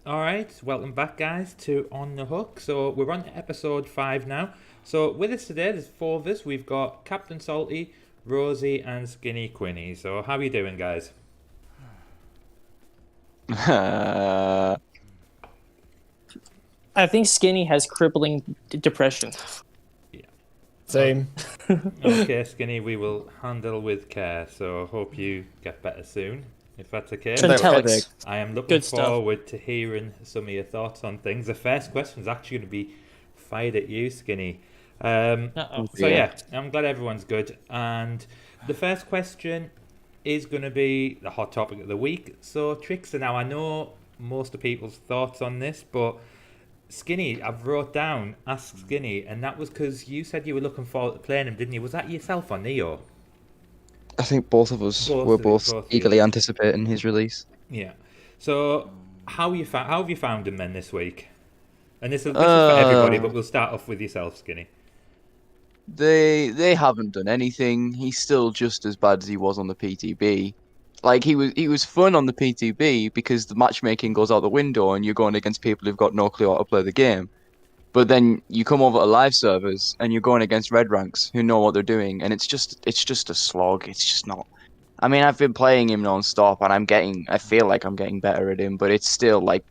All right, welcome back, guys, to On the Hook. So we're on to episode 5 now. So with us today, there's 4 of us. We've got Cptsalty, Rosie, and SkinnyQuinny. So how are you doing, guys? Uh, I think Skinny has crippling depression. Yeah. Same. Okay, Skinny, we will handle with care. So hope you get better soon, if that's okay. Trentellix. I am looking Good stuff. forward to hearing some of your thoughts on things. The first question is actually going to be fired at you, Skinny. Uh-oh. So yeah, I'm glad everyone's good. And the first question is going to be the hot topic of the week. So Trickster, now I know most of people's thoughts on this, but Skinny, I've wrote down Ask Skinny, and that was because you said you were looking forward to playing him, didn't you? Was that yourself or Neo? I think both of us Both were of you, both both of you. eagerly anticipating his release. Yeah. So how have you found him then this week? And this is for everybody, but we'll start off with yourself, Skinny. They haven't done anything. He's still just as bad as he was on the PTB. Like he was fun on the PTB because the matchmaking goes out the window and you're going against people who've got no clue how to play the game. But then you come over to live servers and you're going against red ranks who know what they're doing, and it's just a slog. It's just not. I mean, I've been playing him non-stop, and I feel like I'm getting better at him, but it's still like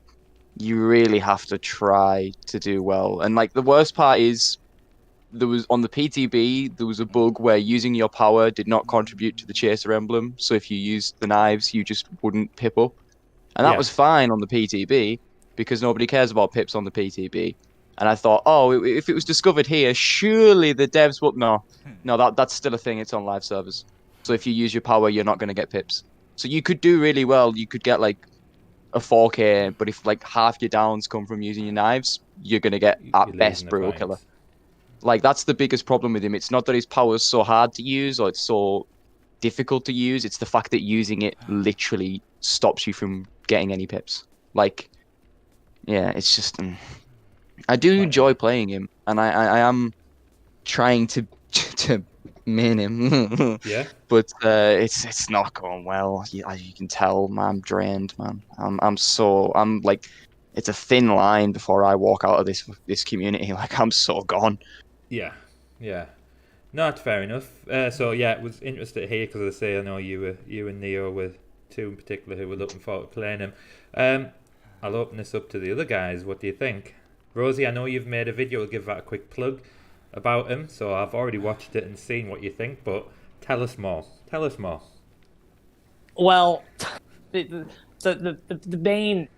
you really have to try to do well. And like the worst part is there was on the PTB there was a bug where using your power did not contribute to the chaser emblem. So if you used the knives, you just wouldn't pip up, and that Yeah. was fine on the PTB because nobody cares about pips on the PTB. And I thought, oh, if it was discovered here, surely the devs would. No, that's still a thing. It's on live servers. So if you use your power, you're not going to get pips. So you could do really well. You could get like a 4K, but if like half your downs come from using your knives, you're going to get You're at losing best the brutal points. killer. Like that's the biggest problem with him. It's not that his power is so hard to use or it's so difficult to use. It's the fact that using it literally stops you from getting any pips. Like, yeah, it's just. I do enjoy playing him, and I am trying to to main him. Yeah. But it's not going well. As you can tell, man, I'm drained, man. I'm like, it's a thin line before I walk out of this community. Like I'm so gone. Yeah. Yeah. No, that's fair enough. So yeah, it was interesting to hear because, as I say, I know you and Neo were two in particular who were looking forward to playing him. I'll open this up to the other guys. What do you think? Rosie, I know you've made a video. I'll give that a quick plug about him. So I've already watched it and seen what you think, but tell us more. Tell us more. Well, the main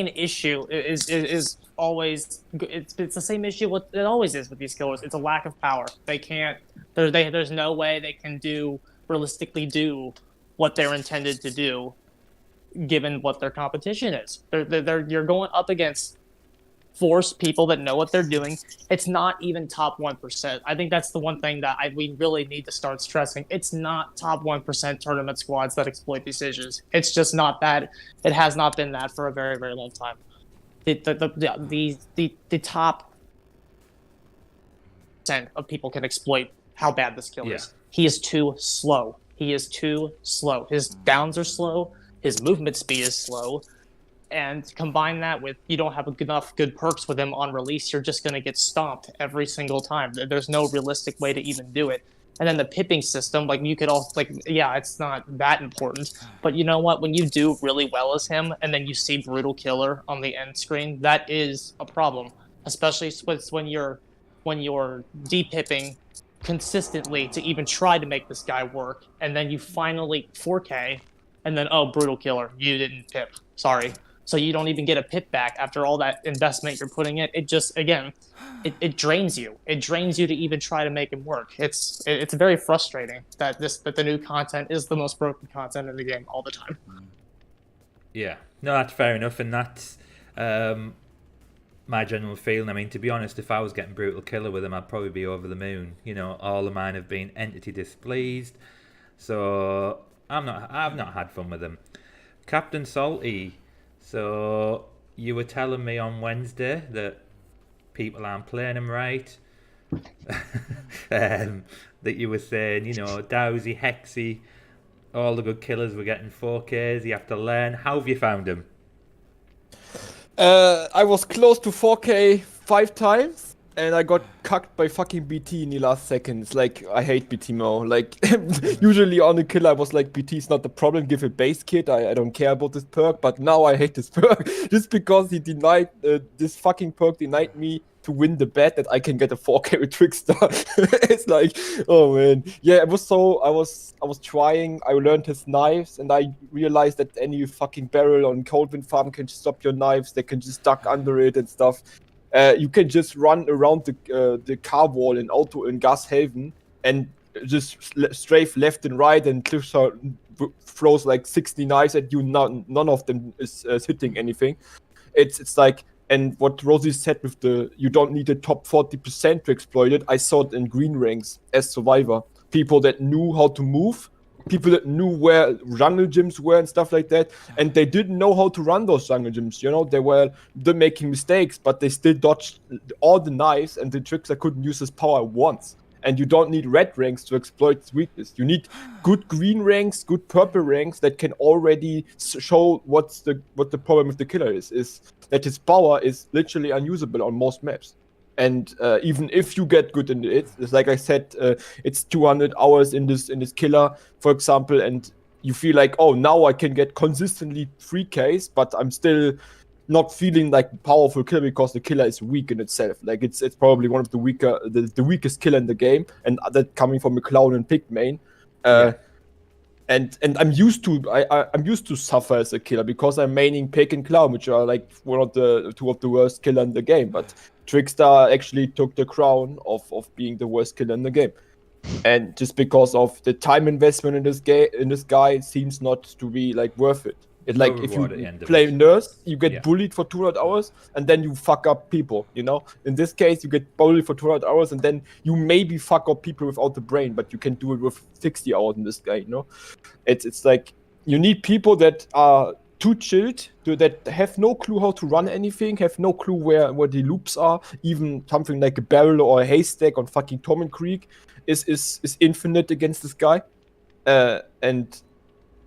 issue is always it's the same issue what it always is with these killers. It's a lack of power. They can't. There's no way they can realistically do what they're intended to do, given what their competition is. You're going up against force people that know what they're doing. It's not even top 1%. I think that's the one thing that we really need to start stressing. It's not top 1% tournament squads that exploit these issues. It's just not that. It has not been that for a very, very long time. The top percent of people can exploit how bad this killer is. He is too slow. His downs are slow. His movement speed is slow. And combine that with you don't have enough good perks with him on release, you're just going to get stomped every single time. There's no realistic way to even do it. And then the pipping system, like you could all yeah, it's not that important. But you know what? When you do really well as him, and then you see brutal killer on the end screen, that is a problem. Especially when you're de-pipping consistently to even try to make this guy work, and then you finally 4K, and then brutal killer, you didn't pip. Sorry. So you don't even get a pip back after all that investment you're putting in. It just, again, it drains you. It drains you to even try to make him work. It's very frustrating that the new content is the most broken content in the game all the time. Yeah, no, that's fair enough, and that's my general feeling. I mean, to be honest, if I was getting brutal killer with him, I'd probably be over the moon. You know, all of mine have been entity displeased, so I've not had fun with him. Cptsalty. So you were telling me on Wednesday that people aren't playing him right. That you were saying, you know, Dowsy, Hexy, all the good killers were getting 4Ks. You have to learn. How have you found him? I was close to 4K 5 times, and I got cucked by fucking BT in the last seconds. Like, I hate BT more. Like, usually on a kill, I was like, BT is not the problem, give a base kit, I don't care about this perk, but now I hate this perk. Just because he denied, this fucking perk denied me to win the bet that I can get a 4K with Trickster. It's like, oh man. Yeah, I was trying, I learned his knives, and I realized that any fucking barrel on Coldwind Farm can stop your knives, they can just duck under it and stuff. You can just run around the car wall in Gas Haven and just strafe left and right, and Cliffshot throws like 60 knives at you. None of them is hitting anything. It's like, and what Rosie said with the you don't need a top 40% to exploit it. I saw it in green ranks as Survivor. People that knew how to move, people that knew where jungle gyms were and stuff like that, and they didn't know how to run those jungle gyms. You know, they're making mistakes, but they still dodged all the knives, and the Trickster couldn't use his power once. And you don't need red ranks to exploit its weakness. You need good green ranks, good purple ranks that can already show what the problem with the killer is that his power is literally unusable on most maps. And even if you get good in it, it's like I said, it's 200 hours in this killer, for example, and you feel like, oh, now I can get consistently 3Ks, but I'm still not feeling like powerful killer because the killer is weak in itself. Like it's probably one of the weakest killer in the game, and that coming from a clown and pig main. And I'm used to suffer as a killer because I'm maining pig and clown, which are like two of the worst killer in the game. But Trickster actually took the crown of being the worst killer in the game. And just because of the time investment in this guy, it seems not to be like worth it. It's like if you play nurse, you get bullied for 200 hours and then you fuck up people, you know? In this case, you get bullied for 200 hours and then you maybe fuck up people without the brain, but you can do it with 60 hours in this guy, you know? It's like you need people that are too chilled, that have no clue how to run anything, have no clue where the loops are. Even something like a barrel or a haystack on fucking Torment Creek is infinite against this guy. And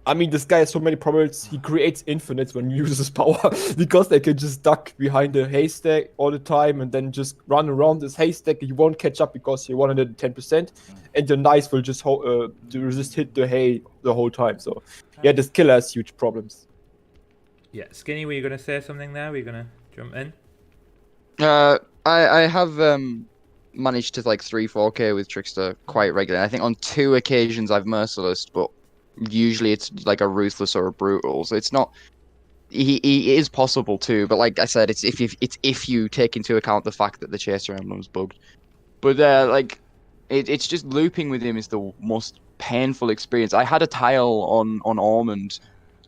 I mean, this guy has so many problems. He creates infinites when he uses his power because they can just duck behind the haystack all the time and then just run around this haystack. You won't catch up because you're 110%, and your knives will just hit the hay the whole time. So, yeah, this killer has huge problems. Yeah, Skinny, were you gonna say something there? Were you gonna jump in? I have managed to like 3-4K with Trickster quite regularly. I think on 2 occasions I've mercilessed, but usually it's like a ruthless or a brutal, so it's not. He is possible too, but like I said, it's if you take into account the fact that the chaser emblem's bugged. But like, it's just looping with him is the most painful experience. I had a tile on Ormond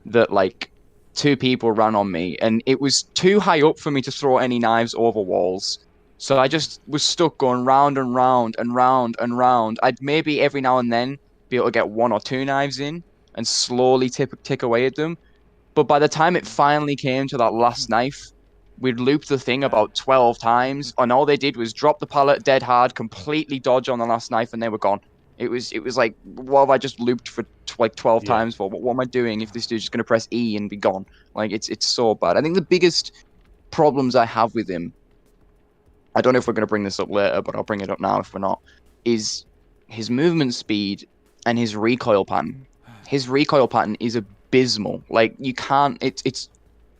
that like 2 people ran on me, and it was too high up for me to throw any knives over walls. So I just was stuck going round and round and round and round. I'd maybe every now and then be able to get 1 or 2 knives in and slowly tick away at them. But by the time it finally came to that last knife, we'd looped the thing about 12 times, and all they did was drop the pallet dead hard, completely dodge on the last knife, and they were gone. It was like, what have I just looped for like 12 times for? What am I doing if this dude's just going to press E and be gone? Like, it's so bad. I think the biggest problems I have with him, I don't know if we're going to bring this up later, but I'll bring it up now if we're not, is his movement speed and his recoil pattern. His recoil pattern is abysmal. Like, you can't. It's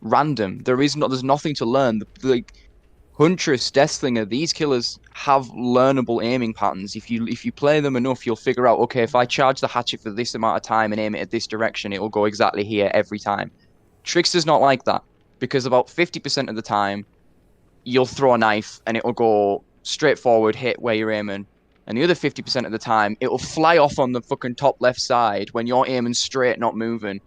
random. There's nothing to learn. Like Huntress, Deathslinger, these killers have learnable aiming patterns. If you play them enough, you'll figure out, okay, if I charge the hatchet for this amount of time and aim it at this direction, it will go exactly here every time. Trickster's not like that, because about 50% of the time, you'll throw a knife and it will go straight forward, hit where you're aiming. And the other 50% of the time, it will fly off on the fucking top left side when you're aiming straight, not moving.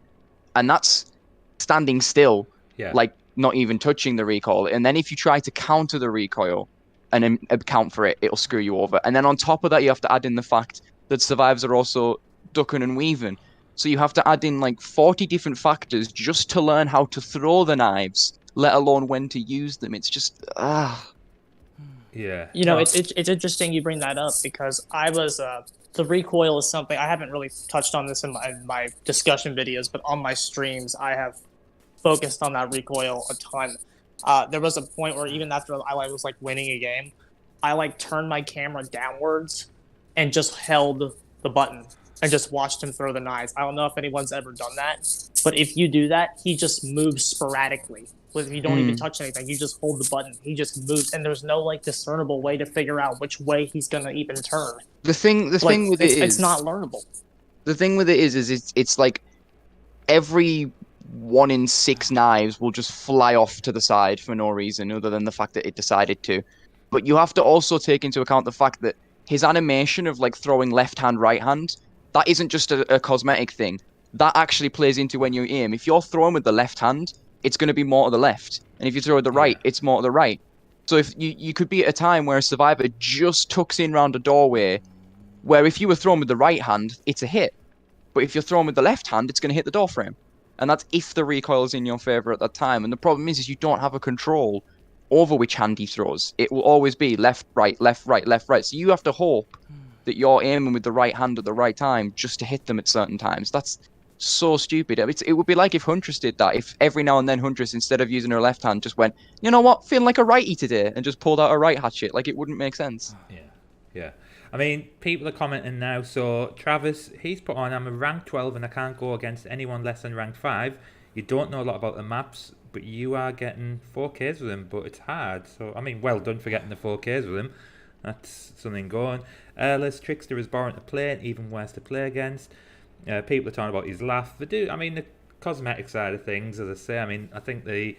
And that's standing still, like not even touching the recoil. And then if you try to counter the recoil and then account for it, it'll screw you over. And then on top of that, you have to add in the fact that survivors are also ducking and weaving. So you have to add in like 40 different factors just to learn how to throw the knives, let alone when to use them. It's just, Yeah. You know, it's interesting you bring that up, because I was the recoil is something I haven't really touched on this in my discussion videos, but on my streams I have focused on that recoil a ton. There was a point where even after I was like winning a game, I like turned my camera downwards and just held the button and just watched him throw the knives. I don't know if anyone's ever done that, but if you do that, he just moves sporadically. You don't even touch anything. You just hold the button. He just moves, and there's no like discernible way to figure out which way he's gonna even turn. The thing with it is, it's not learnable. The thing with it is it's like every 1 in 6 knives will just fly off to the side for no reason other than the fact that it decided to. But you have to also take into account the fact that his animation of like throwing left hand, right hand, that isn't just a cosmetic thing. That actually plays into when you aim. If you're throwing with the left hand, it's going to be more to the left. And if you throw with the right, it's more to the right. So if you could be at a time where a survivor just tucks in round a doorway, where if you were throwing with the right hand, it's a hit. But if you're throwing with the left hand, it's going to hit the door frame. And that's if the recoil is in your favor at that time. And the problem is you don't have a control over which hand he throws. It will always be left, right, left, right, left, right. So you have to hope that you're aiming with the right hand at the right time just to hit them at certain times. That's so stupid. It would be like if Huntress did that. If every now and then Huntress, instead of using her left hand, just went, you know what, feeling like a righty today, and just pulled out a right hatchet. Like, it wouldn't make sense. Yeah. I mean, people are commenting now. So Travis, he's put on, I'm a rank 12 and I can't go against anyone less than rank 5. You don't know a lot about the maps, but you are getting 4Ks with him, but it's hard. So, I mean, well done for getting the 4Ks with him. That's something going. Airless Trickster is boring to play and even worse to play against. People are talking about his laugh. I mean, the cosmetic side of things, as I say, I mean, I think the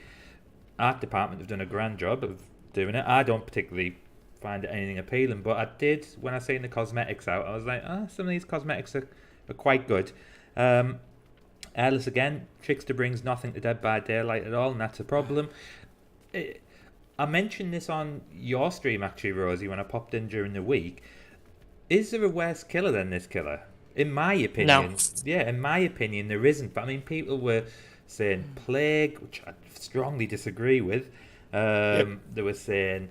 art department have done a grand job of doing it. I don't particularly find it anything appealing, but I did, when I seen the cosmetics out, I was like, some of these cosmetics are quite good. Airless again, Trickster brings nothing to Dead by Daylight at all, and that's a problem. I mentioned this on your stream, actually, Rosie, when I popped in during the week. Is there a worse killer than this killer? In my opinion, yeah, in my opinion, there isn't. But I mean, people were saying Plague, which I strongly disagree with. They were saying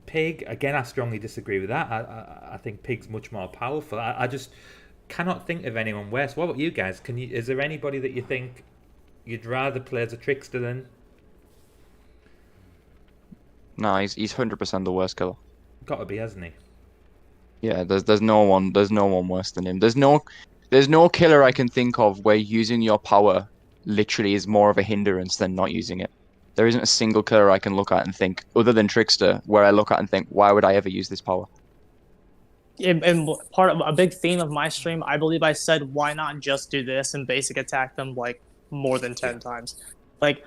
Pig. Again, I strongly disagree with that. I think Pig's much more powerful. I just cannot think of anyone worse. What about you guys? Is there anybody that you think you'd rather play as a Trickster than? No, he's 100% the worst killer. Got to be, hasn't he? Yeah, there's no one worse than him. There's no killer I can think of where using your power literally is more of a hindrance than not using it. There isn't a single killer I can look at and think, other than Trickster, where I look at and think, why would I ever use this power? And part of a big theme of my stream, I believe I said, why not just do this and basic attack them like more than 10 times? Like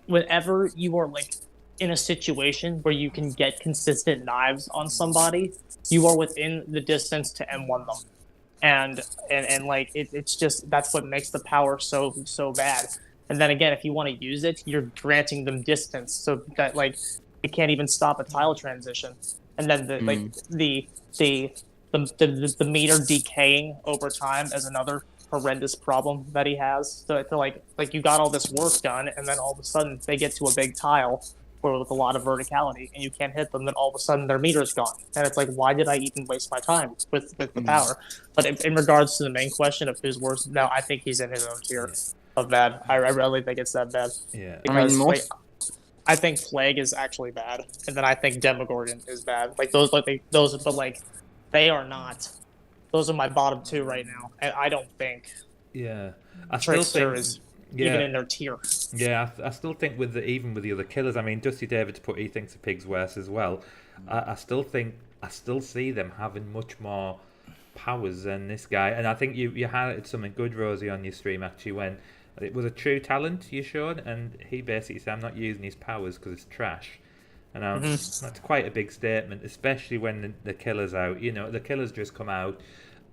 whenever you are like in a situation where you can get consistent knives on somebody, you are within the distance to M1 them. And like it's just, that's what makes the power so bad. And then again, if you want to use it, you're granting them distance so that like it can't even stop a tile transition. And then the meter decaying over time is another horrendous problem that he has. So it's like you got all this work done, and then all of a sudden they get to a big tile with a lot of verticality, and you can't hit them. Then all of a sudden their meter's gone, and it's like, why did I even waste my time with the power? But in regards to the main question of who's worse, no, I think he's in his own tier of bad. I really think it's that bad. Yeah, because, I think Plague is actually bad, and then I think Demogorgon is bad. But they are not. Those are my bottom 2 right now, and I don't think. Yeah, Trickster is even in their tier. Yeah, I still think even with the other killers. I mean, Dusty David's put he thinks the Pig's worse as well. I still see them having much more powers than this guy, and I think you highlighted something good, Rosie, on your stream actually when. It was a true talent you showed, and he basically said, I'm not using his powers because it's trash. And that's quite a big statement, especially when the killer's out. You know, the killer's just come out.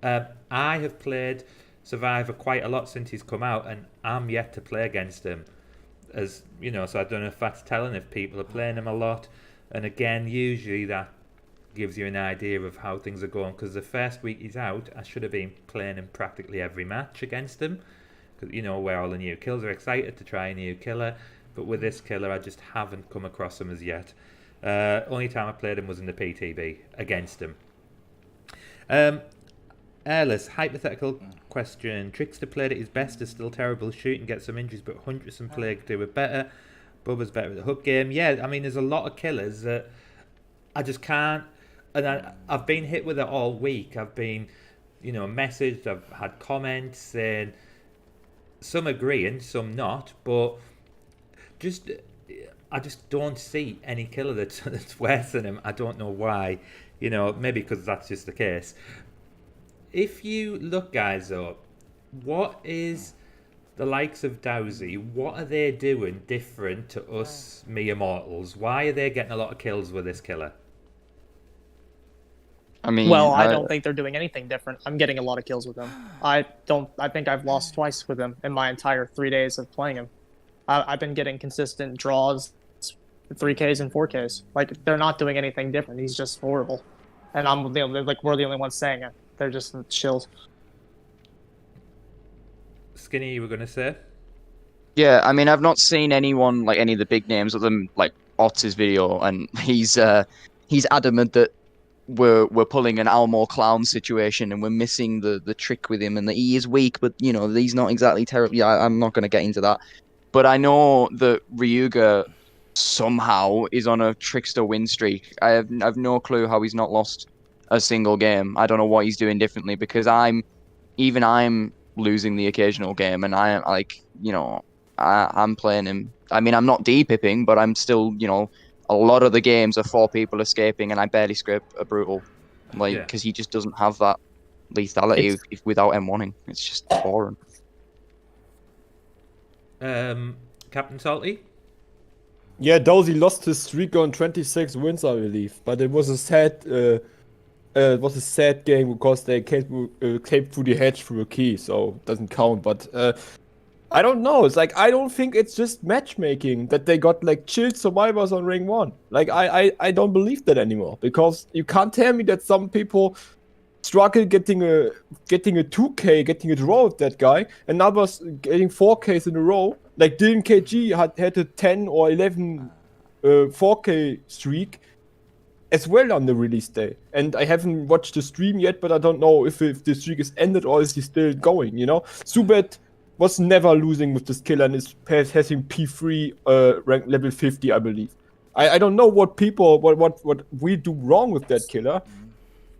I have played Survivor quite a lot since he's come out, and I'm yet to play against him. As you know, so I don't know if that's telling if people are playing him a lot. And again, usually that gives you an idea of how things are going, because the first week he's out, I should have been playing him practically every match against him. Because, you know, where all the new kills are excited to try a new killer, but with this killer I just haven't come across him as yet. Only time I played him was in the PTB against him. Airless, hypothetical question. Trickster played at his best, is still terrible shooting, get some injuries, but Huntress and Plague do it better. Bubba's better at the hook game. Yeah, I mean, there's a lot of killers that I just can't. And I've been hit with it all week. I've been, messaged. I've had comments saying some agreeing, some not. But I just don't see any killer that's worse than him. I don't know why. Maybe because that's just the case. If you look, guys, though, what is the likes of Dowsy? What are they doing different to us mere mortals? Why are they getting a lot of kills with this killer? I mean, I don't think they're doing anything different. I'm getting a lot of kills with him. I think I've lost twice with him in my entire 3 days of playing him. I've been getting consistent draws, 3Ks and 4Ks. Like, they're not doing anything different. He's just horrible. And we're the only ones saying it. They're just chills. Skinny, you were going to say? Yeah, I mean, I've not seen anyone, like, any of the big names other than, like, Otz's video, and he's adamant that we're pulling an Almor clown situation and we're missing the trick with him, and that he is weak, but, he's not exactly terrible. Yeah, I'm not going to get into that. But I know that Ryuga somehow is on a Trickster win streak. I've no clue how he's not lost a single game. I don't know what he's doing differently, because I'm losing the occasional game, and I'm playing him. I mean, I'm not D-pipping, but I'm still, a lot of the games are 4 people escaping, and I barely scrape a brutal, because he just doesn't have that lethality without M1ing. It's just boring. Cptsalty? Yeah, Dozy lost his streak on 26 wins, I believe, but it was a sad game because they came through the hedge through a key, so it doesn't count. But I don't know. It's like, I don't think it's just matchmaking that they got like chilled survivors on ring 1. Like, I don't believe that anymore, because you can't tell me that some people struggle getting a 2K, getting a draw with that guy, and others getting 4Ks in a row. Like Dylan KG had a 10 or 11 4K streak as well on the release day. And I haven't watched the stream yet, but I don't know if the streak is ended or is he still going, Subet was never losing with this killer and is passing P3 rank level 50, I believe. I don't know what we do wrong with that killer,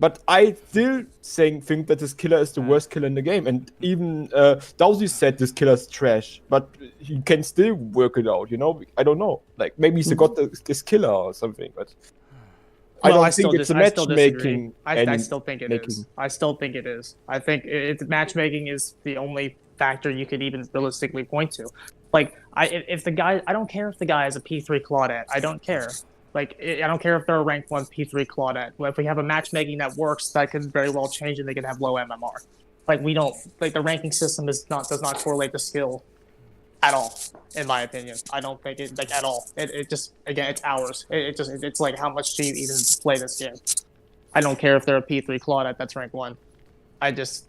but I still think that this killer is the worst killer in the game. And even Dowsy said this killer is trash, but he can still work it out, I don't know. Like, maybe he's got this killer or something, but I don't think it's a matchmaking. I still think it is. I still think it is. I think matchmaking is the only factor you could even realistically point to. Like, I don't care if the guy is a P3 Claudette. I don't care. Like, I don't care if they're a rank 1 P3 Claudette. If we have a matchmaking that works, that could very well change and they could have low MMR. Like, we don't, like, the ranking system does not correlate to skill at all, in my opinion. I don't think it, like, at all. It just, again, it's hours. It's like, how much do you even play this game? I don't care if they're a P3 Claudette that's rank 1. That's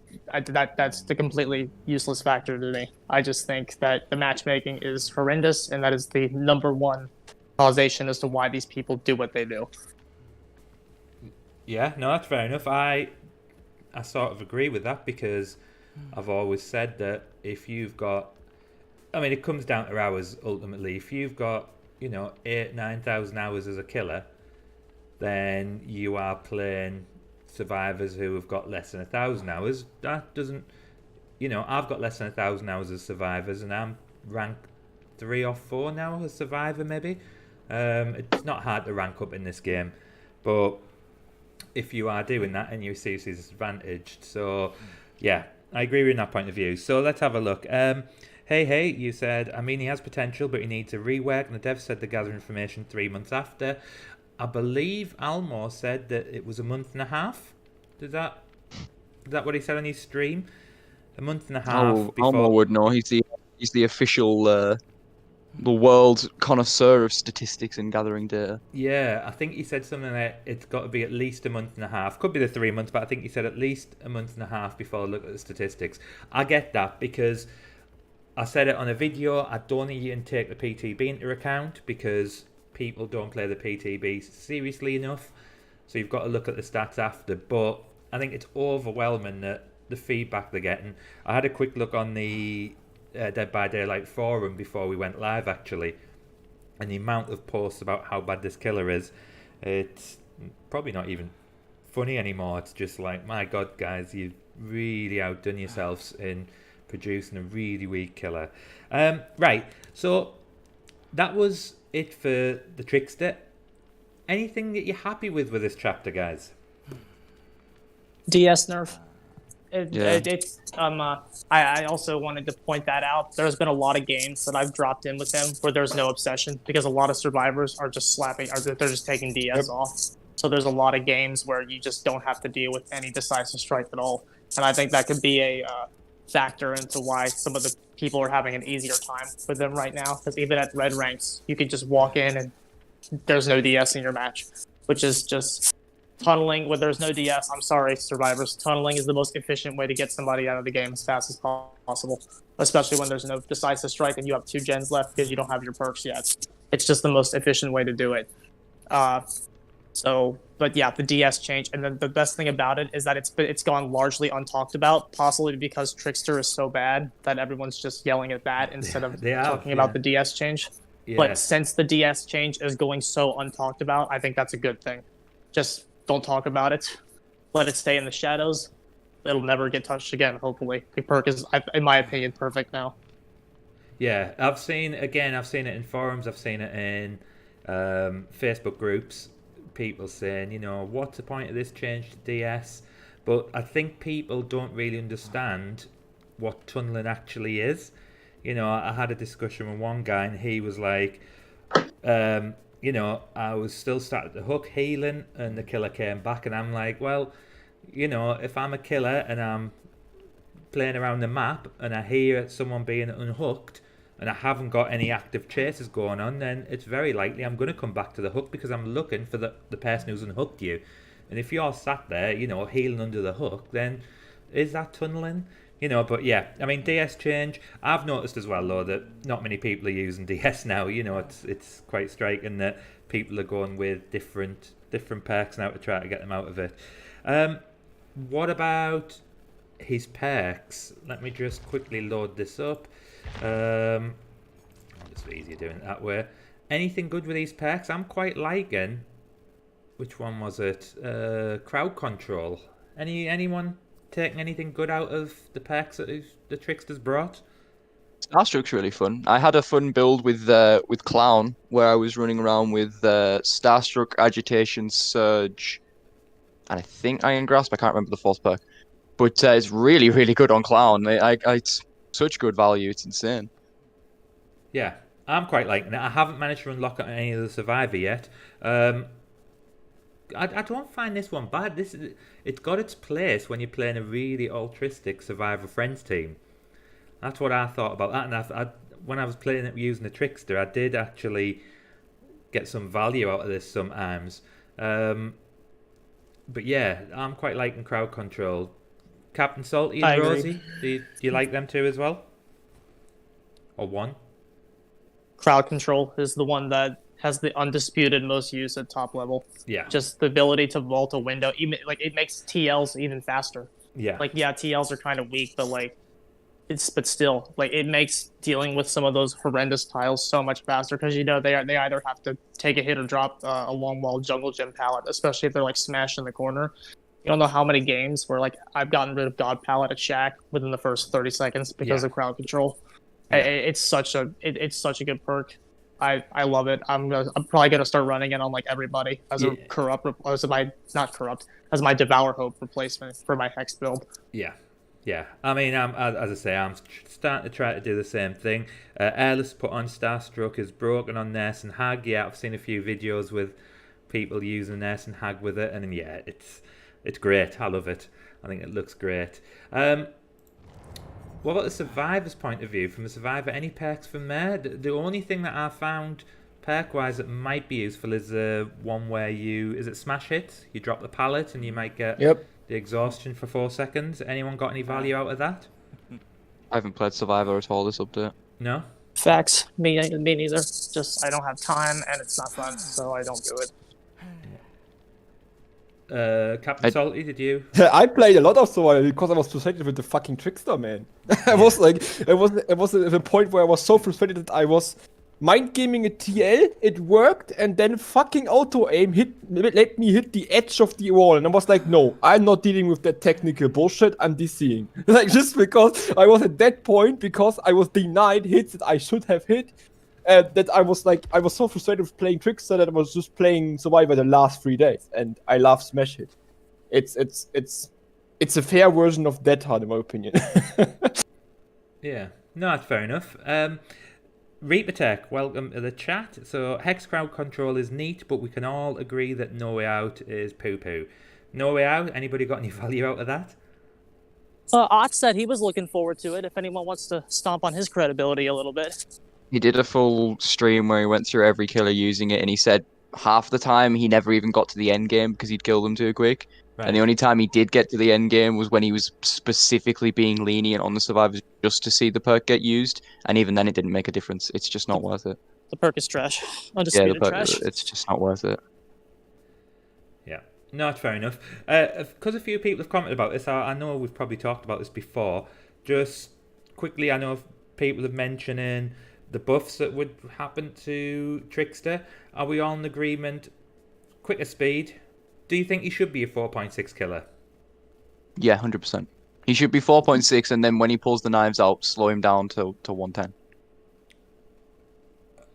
the completely useless factor to me. I just think that the matchmaking is horrendous, and that is the number one causation as to why these people do what they do. Yeah, no, that's fair enough. I sort of agree with that, because I've always said that if you've got, I mean, it comes down to hours ultimately. If you've got, 8,000-9,000 hours as a killer, then you are playing survivors who have got less than 1,000 hours. That doesn't, I've got less than 1,000 hours as survivors, and I'm ranked 3 or 4 now as survivor, maybe. It's not hard to rank up in this game, but if you are doing that, and you're seriously disadvantaged. So yeah, I agree with that point of view. So let's have a look. Hey, you said, I mean, he has potential, but he needs to rework, and the dev said to gather information 3 months after. I believe Almor said that it was a month and a half. Is that what he said on his stream? A month and a half before... Almor would know. He's the official the world connoisseur of statistics and gathering data. Yeah, I think he said something like it's got to be at least a month and a half. Could be the 3 months, but I think he said at least a month and a half before I look at the statistics. I get that, because I said it on a video. I don't think you can take the PTB into account, because people don't play the PTB seriously enough. So you've got to look at the stats after. But I think it's overwhelming that the feedback they're getting. I had a quick look on the Dead by Daylight forum before we went live, actually, and the amount of posts about how bad this killer is, it's probably not even funny anymore. It's just like, my God, guys, you've really outdone yourselves in producing a really weak killer. Right, so that was it for the Trickster. Anything that you're happy with this chapter, guys? DS nerf. Yeah. I also wanted to point that out. There's been a lot of games that I've dropped in with him where there's no obsession because a lot of survivors are just they're just taking DS off. So there's a lot of games where you just don't have to deal with any decisive strike at all. And I think that could be a factor into why some of the people are having an easier time with them right now. Because even at red ranks, you could just walk in and there's no DS in your match, which is just tunneling. When there's no DS, I'm sorry, survivors. Tunneling is the most efficient way to get somebody out of the game as fast as possible, especially when there's no decisive strike and you have 2 gens left because you don't have your perks yet. It's just the most efficient way to do it. But yeah, the DS change, and then the best thing about it is that it's gone largely untalked about, possibly because Trickster is so bad that everyone's just yelling at that instead of talking about the DS change. Yeah. But since the DS change is going so untalked about, I think that's a good thing. Just don't talk about it. Let it stay in the shadows. It'll never get touched again, hopefully. The perk is, in my opinion, perfect now. Yeah, I've seen it in forums, I've seen it in Facebook groups, people saying, what's the point of this change to DS? But I think people don't really understand what tunneling actually is. I had a discussion with one guy and he was like, I was still starting to hook healing and the killer came back, and I'm like, well, if I'm a killer and I'm playing around the map and I hear someone being unhooked and I haven't got any active chases going on, then it's very likely I'm going to come back to the hook because I'm looking for the person who's unhooked you. And if you're sat there, healing under the hook, then is that tunneling? But yeah, I mean, DS change. I've noticed as well, though, that not many people are using DS now. It's quite striking that people are going with different perks now to try to get them out of it. What about his perks? Let me just quickly load this up. It's easier doing it that way. Anything good with these perks? I'm quite liking. Which one was it? Crowd control. Anyone taking anything good out of the perks that the Trickster's brought? Starstruck's really fun. I had a fun build with Clown where I was running around with Starstruck, Agitation, Surge, and I think Iron Grasp. I can't remember the 4th perk, but it's really, really good on Clown. It's such good value. It's insane. Yeah, I'm quite liking it. I haven't managed to unlock it on any of the Survivor yet. I don't find this one bad. It's got its place when you're playing a really altruistic Survivor Friends team. That's what I thought about that. And when I was playing it using the Trickster, I did actually get some value out of this sometimes. But yeah, I'm quite liking crowd control. Cptsalty and Rosie, do you like them too as well? Or one? Crowd control is the one that has the undisputed most use at top level. Yeah. Just the ability to vault a window, even it makes TLs even faster. Yeah. TLs are kind of weak, but still, it makes dealing with some of those horrendous tiles so much faster because they either have to take a hit or drop a long wall jungle gym pallet, especially if they're smashed in the corner. You don't know how many games where I've gotten rid of God pallet at Shack within the first 30 seconds because of crowd control. Yeah. It's such a good perk. I love it. I'm probably gonna start running it on everybody as a as my Devour Hope replacement for my Hex build. Yeah. I mean, as I say, I'm starting to try to do the same thing. Airless put on Starstruck is broken on Nurse and Hag. Yeah, I've seen a few videos with people using Nurse and Hag with it, and yeah, it's great. I love it. I think it looks great. What about the Survivor's point of view? From the Survivor, any perks from there? The only thing that I found perk-wise that might be useful is one where is it Smash Hit? You drop the pallet and you might get the exhaustion for 4 seconds. Anyone got any value out of that? I haven't played Survivor at all this update. No? Facts. Me neither. Just I don't have time and it's not fun, so I don't do it. Cptsalty, did you? I played a lot of Survivor because I was frustrated with the fucking Trickster, man. I was at the point where I was so frustrated that I was mind gaming a TL, it worked, and then fucking auto aim let me hit the edge of the wall, and I was like, no, I'm not dealing with that technical bullshit. I'm DCing. Like, just because I was at that point, because I was denied hits that I should have hit, that I was so frustrated with playing Trickster that I was just playing Survivor the last 3 days, and I love Smash Hit. It's a fair version of Dead Hard, in my opinion. Yeah, no, that's fair enough. Reaper Tech, welcome to the chat. So, Hex crowd control is neat, but we can all agree that No Way Out is poo-poo. No Way Out, anybody got any value out of that? Ott said he was looking forward to it, if anyone wants to stomp on his credibility a little bit. He did a full stream where he went through every killer using it, and he said half the time he never even got to the end game because he'd killed them too quick. Right. And the only time he did get to the end game was when he was specifically being lenient on the survivors just to see the perk get used, and even then it didn't make a difference. It's just not worth it. The perk is trash. Yeah, Undisputed the perk, trash. it's just not worth it. Yeah, no, that's fair enough. Because a few people have commented about this, I know we've probably talked about this before. Just quickly, I know people have mentioning the buffs that would happen to Trickster. Are we all in agreement? Quicker speed. Do you think he should be a 4.6 killer? Yeah, 100%. He should be 4.6, and then when he pulls the knives out, slow him down to 110.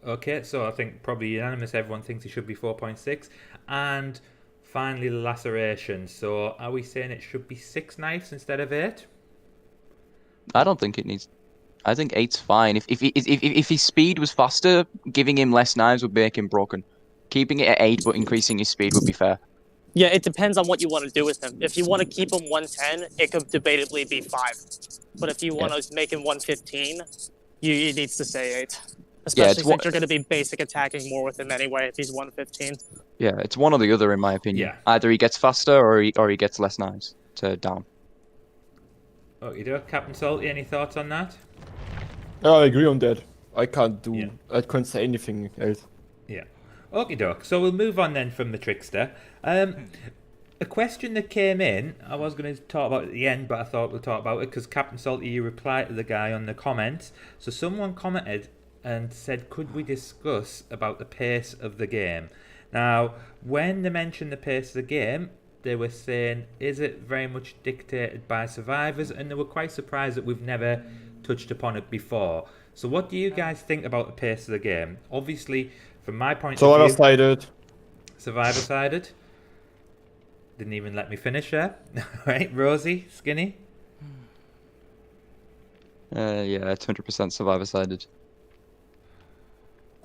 Okay, so I think probably unanimous, everyone thinks he should be 4.6. And finally, the laceration. So are we saying it should be 6 knives instead of 8? I don't think it needs. I think 8's fine. If his speed was faster, giving him less knives would make him broken. Keeping it at 8 but increasing his speed would be fair. Yeah, it depends on what you want to do with him. If you want to keep him 110, it could debatably be 5. But if you want to make him 115, you needs to say 8. Especially since you're going to be basic attacking more with him anyway if he's 115. Yeah, it's one or the other in my opinion. Yeah. Either he gets faster or he gets less knives to down. Oh, you do, Captain Salty, any thoughts on that? I agree on that. I can't say anything else. Yeah. Okie doke. So we'll move on then from the Trickster. A question that came in, I was going to talk about at the end, but I thought we'll talk about it because Captain Salty, you replied to the guy on the comments. So someone commented and said, could we discuss about the pace of the game? Now, when they mentioned the pace of the game, they were saying, is it very much dictated by survivors? And they were quite surprised that we've never touched upon it before. So what do you guys think about the pace of the game? Obviously, from my point of view... Survivor-sided. Survivor-sided? Didn't even let me finish there. Right, Rosie, Skinny? Yeah, it's 100% survivor-sided.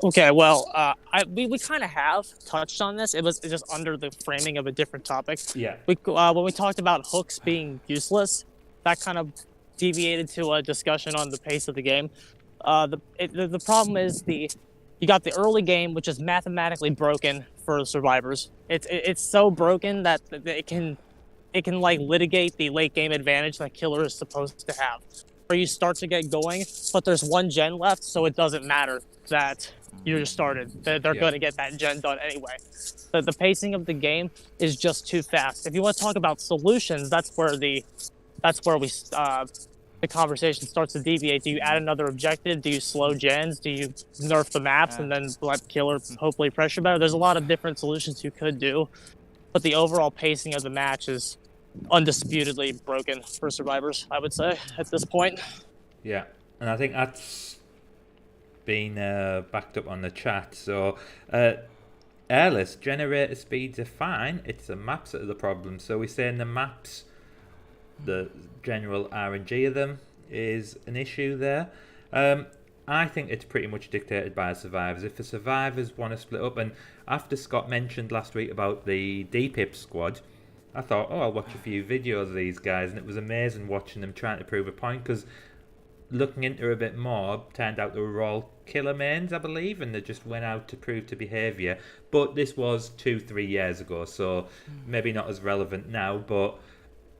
Okay, well, we kind of have touched on this. It was just under the framing of a different topic. Yeah. When we talked about hooks being useless, that kind of deviated to a discussion on the pace of the game. The problem is you got the early game, which is mathematically broken for survivors. It's so broken that it can like litigate the late game advantage that killer is supposed to have. Where you start to get going, but there's one gen left, so it doesn't matter that you just started. They're going to get that gen done anyway. The pacing of the game is just too fast. If you want to talk about solutions, that's where the conversation starts to deviate. Do you add another objective? Do you slow gens? Do you nerf the maps and then let killer hopefully pressure better? There's a lot of different solutions you could do, but the overall pacing of the match is undisputedly broken for survivors, I would say, at this point. Yeah, and I think that's been backed up on the chat. So, airless generator speeds are fine. It's the maps that are the problem. So we're saying the maps, the general RNG of them is an issue there. I think it's pretty much dictated by survivors. If the survivors want to split up, and after Scott mentioned last week about the DPIP squad, I thought, oh, I'll watch a few videos of these guys, and it was amazing watching them trying to prove a point, because looking into it a bit more, turned out they were all killer mains, I believe, and they just went out to prove to behaviour. But this was 2-3 years ago, so maybe not as relevant now, but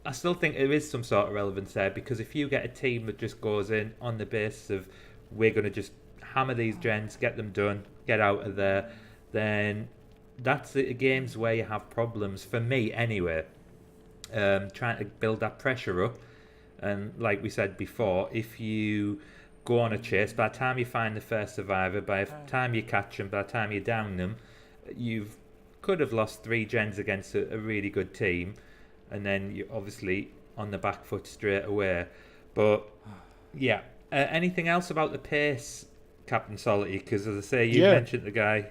I still think there is some sort of relevance there, because if you get a team that just goes in on the basis of we're going to just hammer these gens, get them done, get out of there, then that's the games where you have problems, for me anyway, trying to build that pressure up. And like we said before, if you go on a chase. By the time you find the first survivor, by the time you catch them, by the time you down them, you've could have lost 3 gens against a really good team, and then you're obviously on the back foot straight away. But yeah, anything else about the pace, Cptsalty? Because as I say, you mentioned the guy.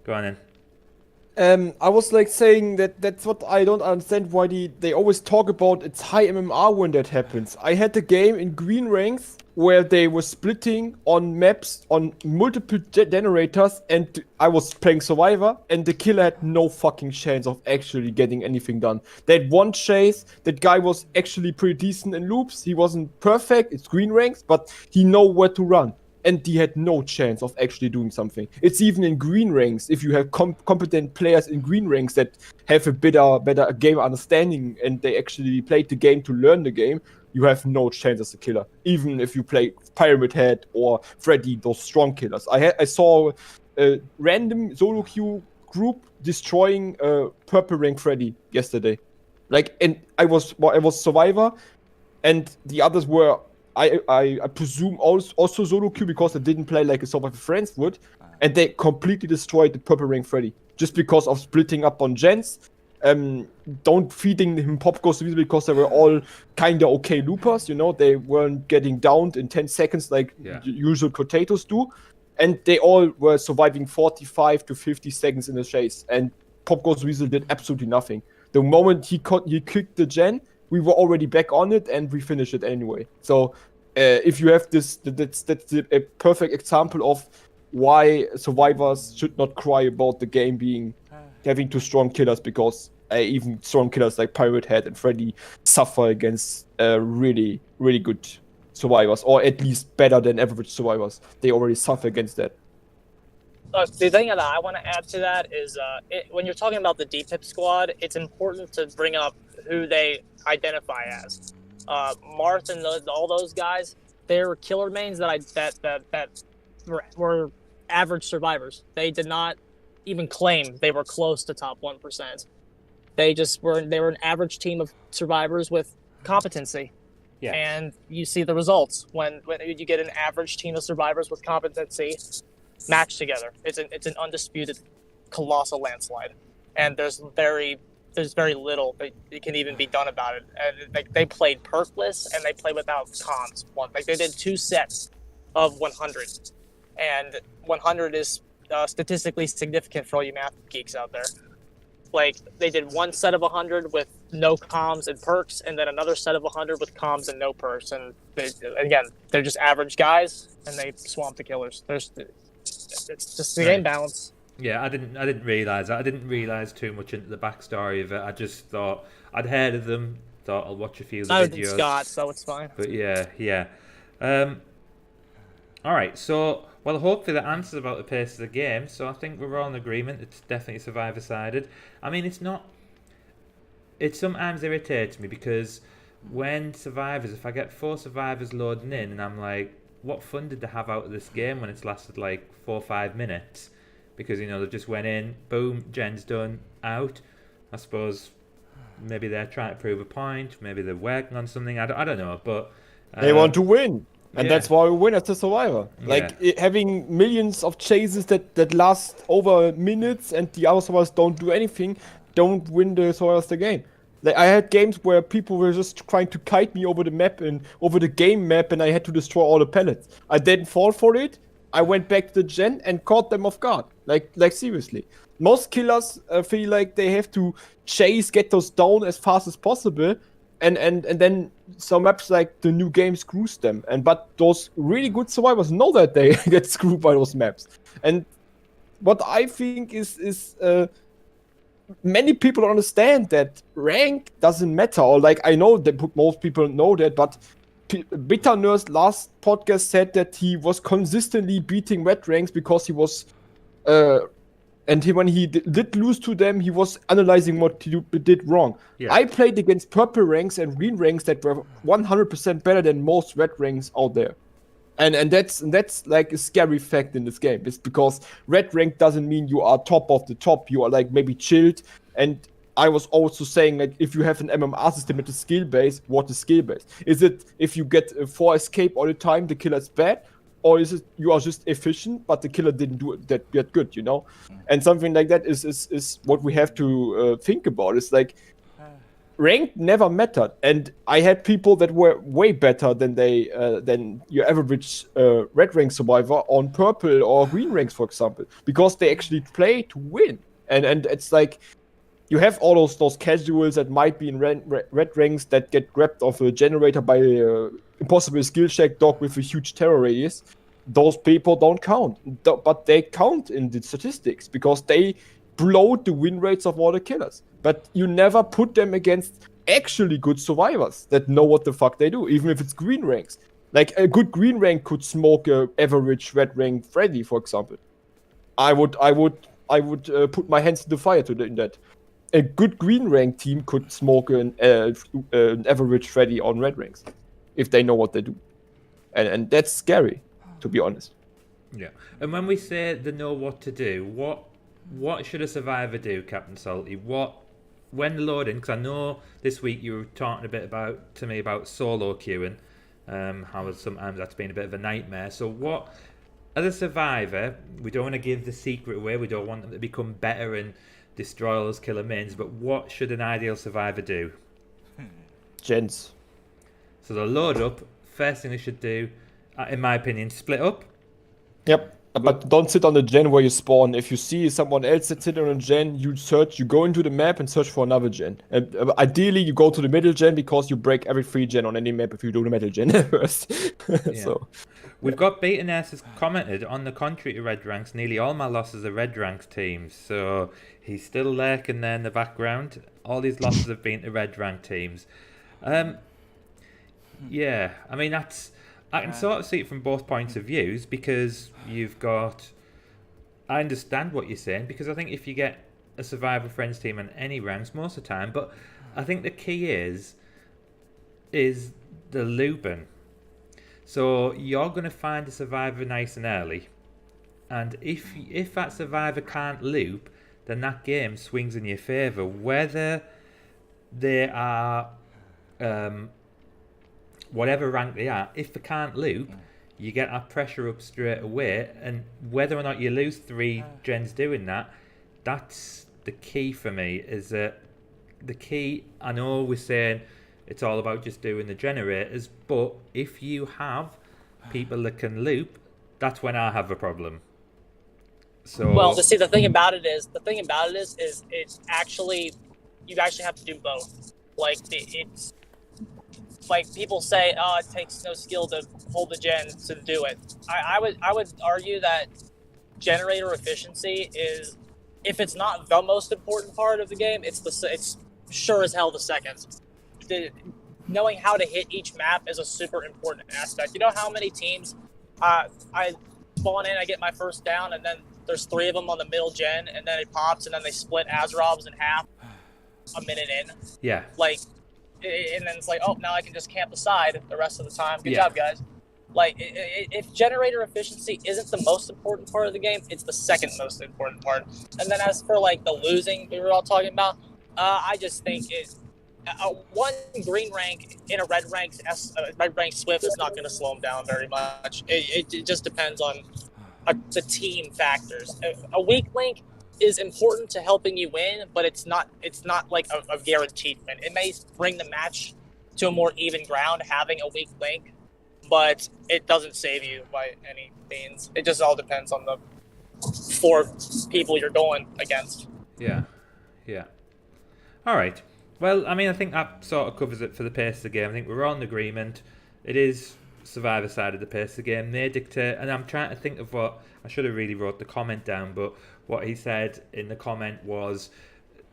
Go on then. I was like saying that's what I don't understand, why they always talk about it's high MMR when that happens. I had a game in green ranks where they were splitting on maps on multiple generators, and I was playing Survivor, and the killer had no fucking chance of actually getting anything done. They had one chase, that guy was actually pretty decent in loops, he wasn't perfect, it's green ranks, but he know where to run. And he had no chance of actually doing something. It's even in green ranks, if you have competent players in green ranks that have a better game understanding and they actually played the game to learn the game, you have no chance as a killer. Even if you play Pyramid Head or Freddy, those strong killers. I saw a random solo queue group destroying purple rank Freddy yesterday. Like, and I was Survivor, and the others were I presume also solo queue because they didn't play like a Survivor Friends would, and they completely destroyed the purple rank Freddy just because of splitting up on gens. Don't feeding him pop goes because they were all kinda okay loopers, you know, they weren't getting downed in 10 seconds like usual potatoes do, and they all were surviving 45 to 50 seconds in the chase, and Pop Goes Weasel did absolutely nothing. The moment he kicked the gen, we were already back on it and we finished it anyway. So if you have this, that's a perfect example of why survivors should not cry about the game having too strong killers, because even strong killers like Pirate Head and Freddy suffer against really, really good survivors, or at least better than average survivors. They already suffer against that. The thing that I want to add to that is when you're talking about the DPIP squad, it's important to bring up who they identify as. Marth and all those guys, they're killer mains that were average survivors. They did not even claim they were close to top 1%. They were an average team of survivors with competency. Yeah. And you see the results when you get an average team of survivors with competency matched together. It's an undisputed colossal landslide, and there's very little that can even be done about it. And they played perkless and they played without comms. They did 2 sets of 100, and 100 is statistically significant for all you math geeks out there. Like, they did 1 set of 100 with no comms and perks, and then another set of 100 with comms and no perks. And they're just average guys, and they swamp the killers. It's just the game balance. Yeah, I didn't realize that. I didn't realize too much into the backstory of it. I just thought I'd heard of them. Thought I'll watch a few of the videos. Scott, so it's fine. But yeah. All right, so hopefully that answers about the pace of the game. So I think we're all in agreement. It's definitely survivor-sided. I mean, it's not. It sometimes irritates me because when survivors, if I get 4 survivors loading in, and I'm like, what fun did they have out of this game when it's lasted like 4 or 5 minutes? Because, you know, they just went in, boom, gen's done, out. I suppose maybe they're trying to prove a point, maybe they're working on something, I don't know, but... they want to win, and that's why we win as a survivor. Like, having millions of chases that last over minutes and the other survivors don't do anything, don't win the survivors the game. Like, I had games where people were just trying to kite me over the map and over the game map, and I had to destroy all the pellets. I didn't fall for it. I went back to the gen and caught them off guard. Like seriously. Most killers feel like they have to get those down as fast as possible, and then some maps like the new game screws them. But those really good survivors know that they get screwed by those maps. And what I think is many people understand that rank doesn't matter, or like, I know that most people know that, but Betanurse last podcast said that he was consistently beating red ranks because he was when he did lose to them, he was analyzing what he did wrong. I played against purple ranks and green ranks that were 100% better than most red ranks out there. And that's like a scary fact in this game. It's because red rank doesn't mean you are top of the top. You are like maybe chilled. And I was also saying, like, if you have an MMR system with a skill base, what is skill base? Is it if you get 4 escape all the time, the killer's bad? Or is it you are just efficient, but the killer didn't do it that good, you know? And something like that is what we have to think about. It's like, rank never mattered, and I had people that were way better than than your average red rank survivor on purple or green ranks, for example, because they actually play to win. And it's like you have all those casuals that might be in red ranks that get grabbed off a generator by a impossible skill check dog with a huge terror radius. Those people don't count, but they count in the statistics because they blow the win rates of all the killers. But you never put them against actually good survivors that know what the fuck they do, even if it's green ranks. Like a good green rank could smoke a average red rank Freddy, for example. I would put my hands in the fire in that. A good green rank team could smoke an average Freddy on red ranks if they know what they do, and that's scary, to be honest. Yeah, and when we say they know what to do, what should a survivor do, Cptsalty? When loading, because I know this week you were talking a bit to me about solo queuing, how sometimes that's been a bit of a nightmare. So what, as a survivor, we don't want to give the secret away, we don't want them to become better and destroy all those killer mins, but what should an ideal survivor do? Gens. So they'll load up, first thing they should do, in my opinion, split up. Yep. But don't sit on the gen where you spawn. If you see someone else that's sitting on a gen, you go into the map and search for another gen. And ideally, you go to the middle gen because you break every free gen on any map if you do the middle gen first. Yeah. So, we've got Betanurse has commented, on the contrary to red ranks, nearly all my losses are red ranks teams. So he's still lurking there in the background. All these losses have been to red rank teams. Yeah, I mean I can sort of see it from both points of views, because you've got... I understand what you're saying, because I think if you get a Survivor Friends team on any ranks most of the time, but I think the key is the looping. So you're going to find a Survivor nice and early, and if that Survivor can't loop, then that game swings in your favour, whether they are... whatever rank they are, if they can't loop, you get that pressure up straight away, and whether or not you lose 3 gens doing that, that's the key for me. Is that the key? I know we're saying it's all about just doing the generators, but if you have people that can loop, that's when I have a problem. So well, to see, the thing about it is it's actually, you actually have to do both. Like it's like people say, oh, it takes no skill to hold the gen to do it. I would argue that generator efficiency is, if it's not the most important part of the game, it's sure as hell the second. Knowing how to hit each map is a super important aspect. You know how many teams I spawn in, I get my first down, and then there's 3 of them on the middle gen, and then it pops, and then they split Azrobs in half a minute in. Yeah. Like, and then it's like, oh, now I can just camp aside the rest of the time. Good job, guys. Like, if generator efficiency isn't the most important part of the game, it's the second most important part. And then as for, like, the losing we were all talking about, I just think one green rank in a red rank Swift is not going to slow them down very much. It just depends on the team factors. A weak link is important to helping you win, but it's not like a guaranteed win. It may bring the match to a more even ground having a weak link, but it doesn't save you by any means. It just all depends on the 4 people you're going against. Yeah. All right. Well, I mean, I think that sort of covers it for the pace of the game. I think we're all in agreement. It is Survivor side of the pace of the game. They dictate, and I'm trying to think of what... I should have really wrote the comment down, but what he said in the comment was,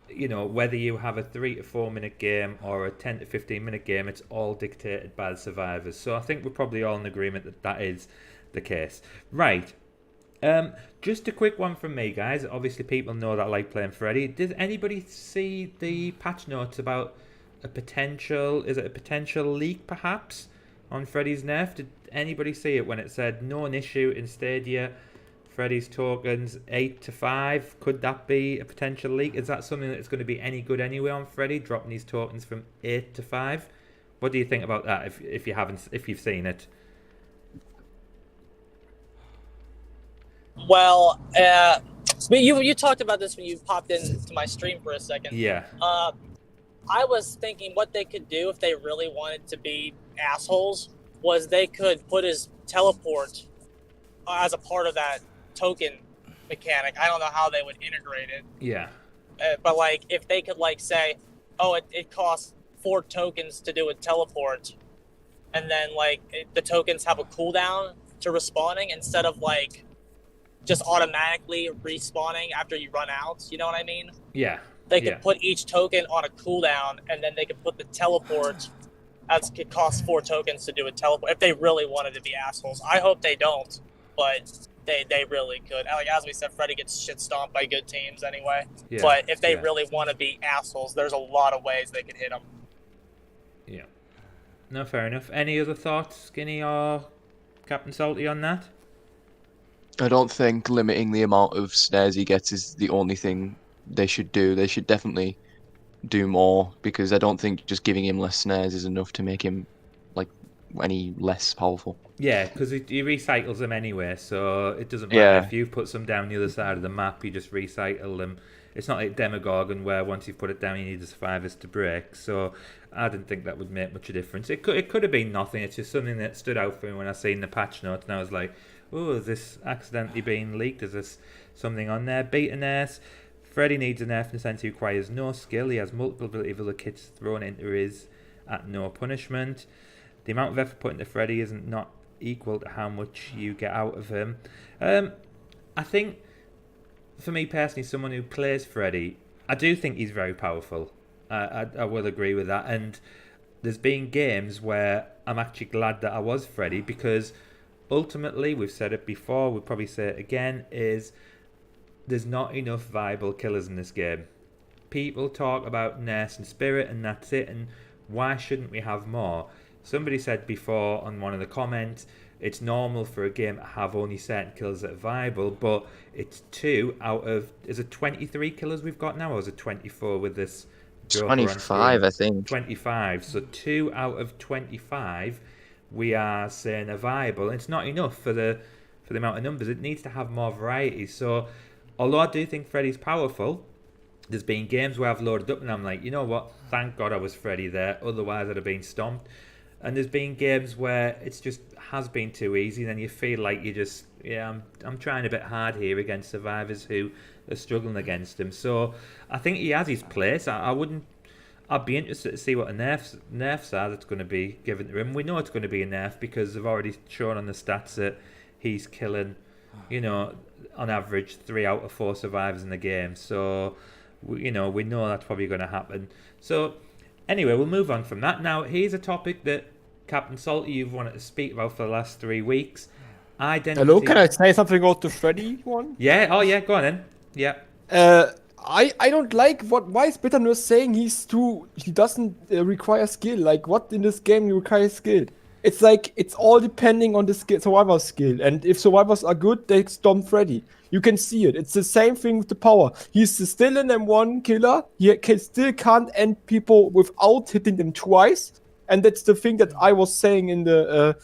you know, whether you have a 3 to 4 minute game or a 10 to 15 minute game, it's all dictated by the survivors. So I think we're probably all in agreement that that is the case. Right. Just a quick one from me, guys. Obviously, people know that I like playing Freddy. Did anybody see the patch notes about a potential leak, perhaps, on Freddy's nerf? Did anybody see it when it said known issue in Stadia Freddy's tokens 8 to 5. Could that be a potential leak? Is that something that's going to be any good anyway on Freddy, dropping these tokens from 8 to 5? What do you think about that? If you've seen it? Well, you talked about this when you popped into my stream for a second. Yeah. I was thinking what they could do if they really wanted to be assholes was they could put his teleport as a part of that token mechanic. I don't know how they would integrate it. Yeah. But like, if they could like say, oh, it costs 4 tokens to do a teleport, and then like the tokens have a cooldown to respawning instead of like just automatically respawning after you run out. You know what I mean? Yeah. They could put each token on a cooldown, and then they could put the teleport as it costs 4 tokens to do a teleport. If they really wanted to be assholes, I hope they don't, but they really could. Like as we said, Freddy gets shit stomped by good teams anyway. Yeah, but if they really want to be assholes, there's a lot of ways they could hit them. Yeah. No, fair enough. Any other thoughts, Skinny or Cptsalty, on that? I don't think limiting the amount of snares he gets is the only thing they should do. They should definitely do more, because I don't think just giving him less snares is enough to make him like any less powerful. Yeah, because he recycles them anyway, so it doesn't matter if you put some down the other side of the map, you just recycle them. It's not like Demogorgon where once you've put it down you need the survivors to break, so I didn't think that would make much of a difference. It could have been nothing. It's just something that stood out for me when I seen the patch notes, and I was like, oh, is this accidentally being leaked? Is this something on there? Betanurse. Freddy needs a nerf in the sense he requires no skill. He has multiple ability of other kits thrown into his at no punishment. The amount of effort put into Freddy isn't not equal to how much you get out of him. I think, for me personally, someone who plays Freddy, I do think he's very powerful. I will agree with that. And there's been games where I'm actually glad that I was Freddy, because ultimately, we've said it before, we'll probably say it again, is there's not enough viable killers in this game. People talk about Nurse and Spirit and that's it, and why shouldn't we have more? Somebody said before on one of the comments, it's normal for a game to have only certain killers that are viable, but it's 2 out of, is it 23 killers we've got now, or is it 24 with this? 25, I think. 25, so 2 out of 25 we are saying are viable. It's not enough for the amount of numbers. It needs to have more variety. So although I do think Freddy's powerful, there's been games where I've loaded up and I'm like, you know what, thank God I was Freddy there, otherwise I'd have been stomped. And there's been games where it's just has been too easy, and then you feel like you just, I'm trying a bit hard here against survivors who are struggling against him. So I think he has his place. I'd be interested to see what the nerfs are that's going to be given to him. We know it's going to be a nerf because they've already shown on the stats that he's killing, on average 3 out of 4 survivors in the game. So, we know that's probably going to happen. So, anyway, we'll move on from that. Now, here's a topic that Cptsalty, you've wanted to speak about for the last 3 weeks. Identity. Hello, can I say something about the Freddy one? Yeah, oh yeah, go on then. Yeah. I don't like why is Betanurse saying he doesn't require skill? Like, what in this game requires skill? It's like, it's all depending on the survivor skill, and if survivors are good, they stomp Freddy. You can see it. It's the same thing with the power. He's still an M1 killer. He still can't end people without hitting them twice, and that's the thing that I was saying in the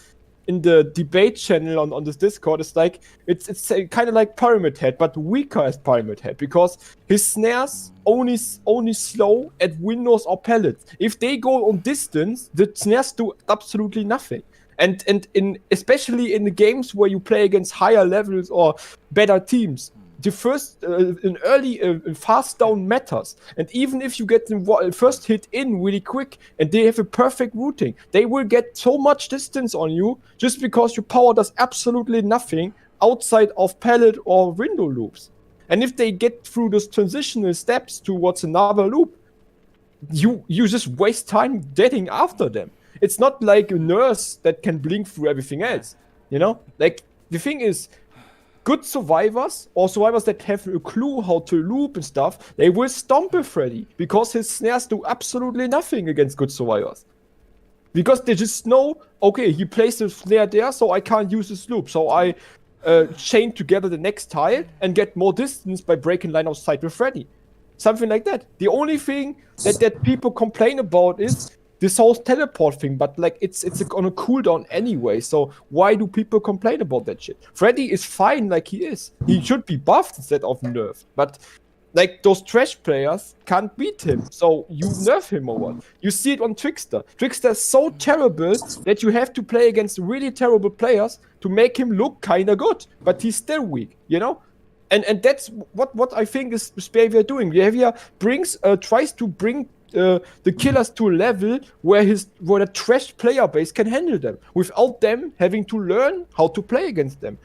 debate channel on this Discord. It's like it's kind of like Pyramid Head, but weaker as Pyramid Head, because his snares only slow at windows or pallets. If they go on distance, the snares do absolutely nothing. And especially in the games where you play against higher levels or better teams, the first an early fast down matters. And even if you get the first hit in really quick and they have a perfect routing, they will get so much distance on you just because your power does absolutely nothing outside of pallet or window loops. And if they get through those transitional steps towards another loop, you just waste time getting after them. It's not like a nurse that can blink through everything else, Like, the thing is, good survivors, or survivors that have a clue how to loop and stuff, they will stomp a Freddy, because his snares do absolutely nothing against good survivors. Because they just know, okay, he placed a snare there, so I can't use his loop. So I chain together the next tile and get more distance by breaking line of sight with Freddy. Something like that. The only thing that people complain about is this whole teleport thing, but like it's on a cooldown anyway, so why do people complain about that shit? Freddy is fine like he is. He should be buffed instead of nerfed, but like those trash players can't beat him, so you nerf him or what? You see it on Trickster. Trickster is so terrible that you have to play against really terrible players to make him look kinda good, but he's still weak, you know? And that's what I think is Behavior doing. Behavior tries to bring the killers to a level where the trash player base can handle them without them having to learn how to play against them.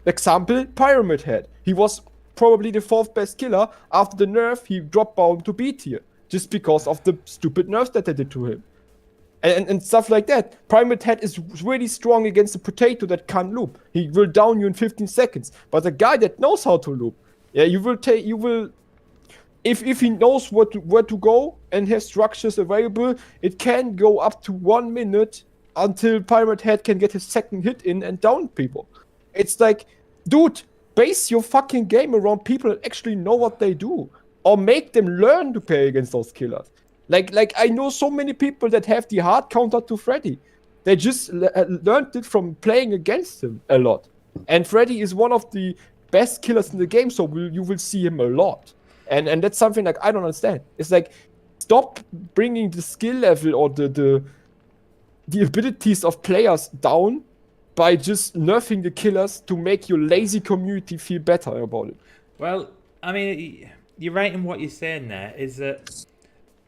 Example, Pyramid Head. He was probably the 4th best killer. After the nerf, he dropped down to B tier just because of the stupid nerfs that they did to him. And stuff like that. Pyramid Head is really strong against a potato that can't loop. He will down you in 15 seconds. But a guy that knows how to loop, yeah, if he knows where to go and has structures available, it can go up to 1 minute until Pyramid Head can get his second hit in and down people. It's like, dude, base your fucking game around people that actually know what they do. Or make them learn to play against those killers. Like I know so many people that have the hard counter to Freddy. They just learned it from playing against him a lot. And Freddy is one of the best killers in the game, so you will see him a lot. And that's something like I don't understand. It's like, stop bringing the skill level or the abilities of players down by just nerfing the killers to make your lazy community feel better about it. Well, I mean, you're right in what you're saying there, is that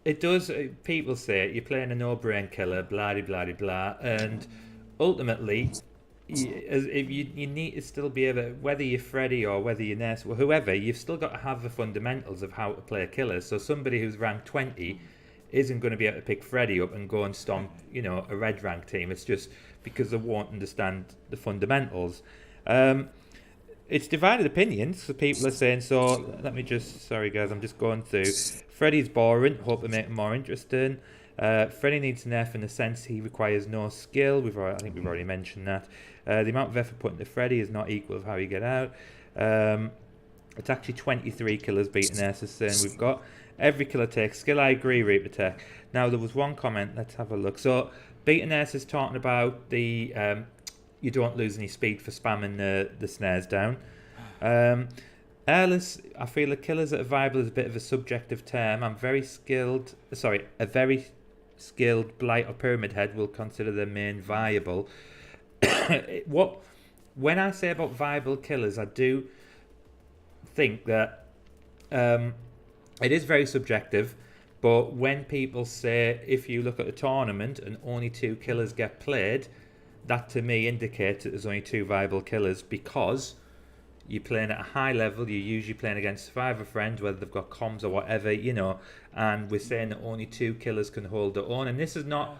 it does, people say you're playing a no-brain killer, blah, blah, blah, blah, and ultimately, you need to still be able, whether you're Freddy or whether you're Ness or whoever, you've still got to have the fundamentals of how to play a killer. So somebody who's ranked 20 isn't going to be able to pick Freddy up and go and stomp, a red rank team. It's just because they won't understand the fundamentals. It's divided opinions, so people are saying, so let me just, sorry guys, I'm just going through. Freddy's boring, hope to make him more interesting. Freddy needs an F in the sense he requires no skill. I think we've already mentioned that. The amount of effort put into Freddy is not equal of how you get out. It's actually 23 killers beating S, saying we've got. Every killer takes skill. I agree, Reaper Tech. Now, there was one comment, let's have a look. So, beating S is talking about the you don't lose any speed for spamming the snares down. Airless, I feel the killers that are viable is a bit of a subjective term. A very skilled Blight or Pyramid Head will consider their main viable. When I say about viable killers, I do think that it is very subjective, but when people say if you look at a tournament and only 2 killers get played, that to me indicates that there's only 2 viable killers, because you're playing at a high level, you're usually playing against survivor friends, whether they've got comms or whatever, and we're saying that only 2 killers can hold their own. And this is not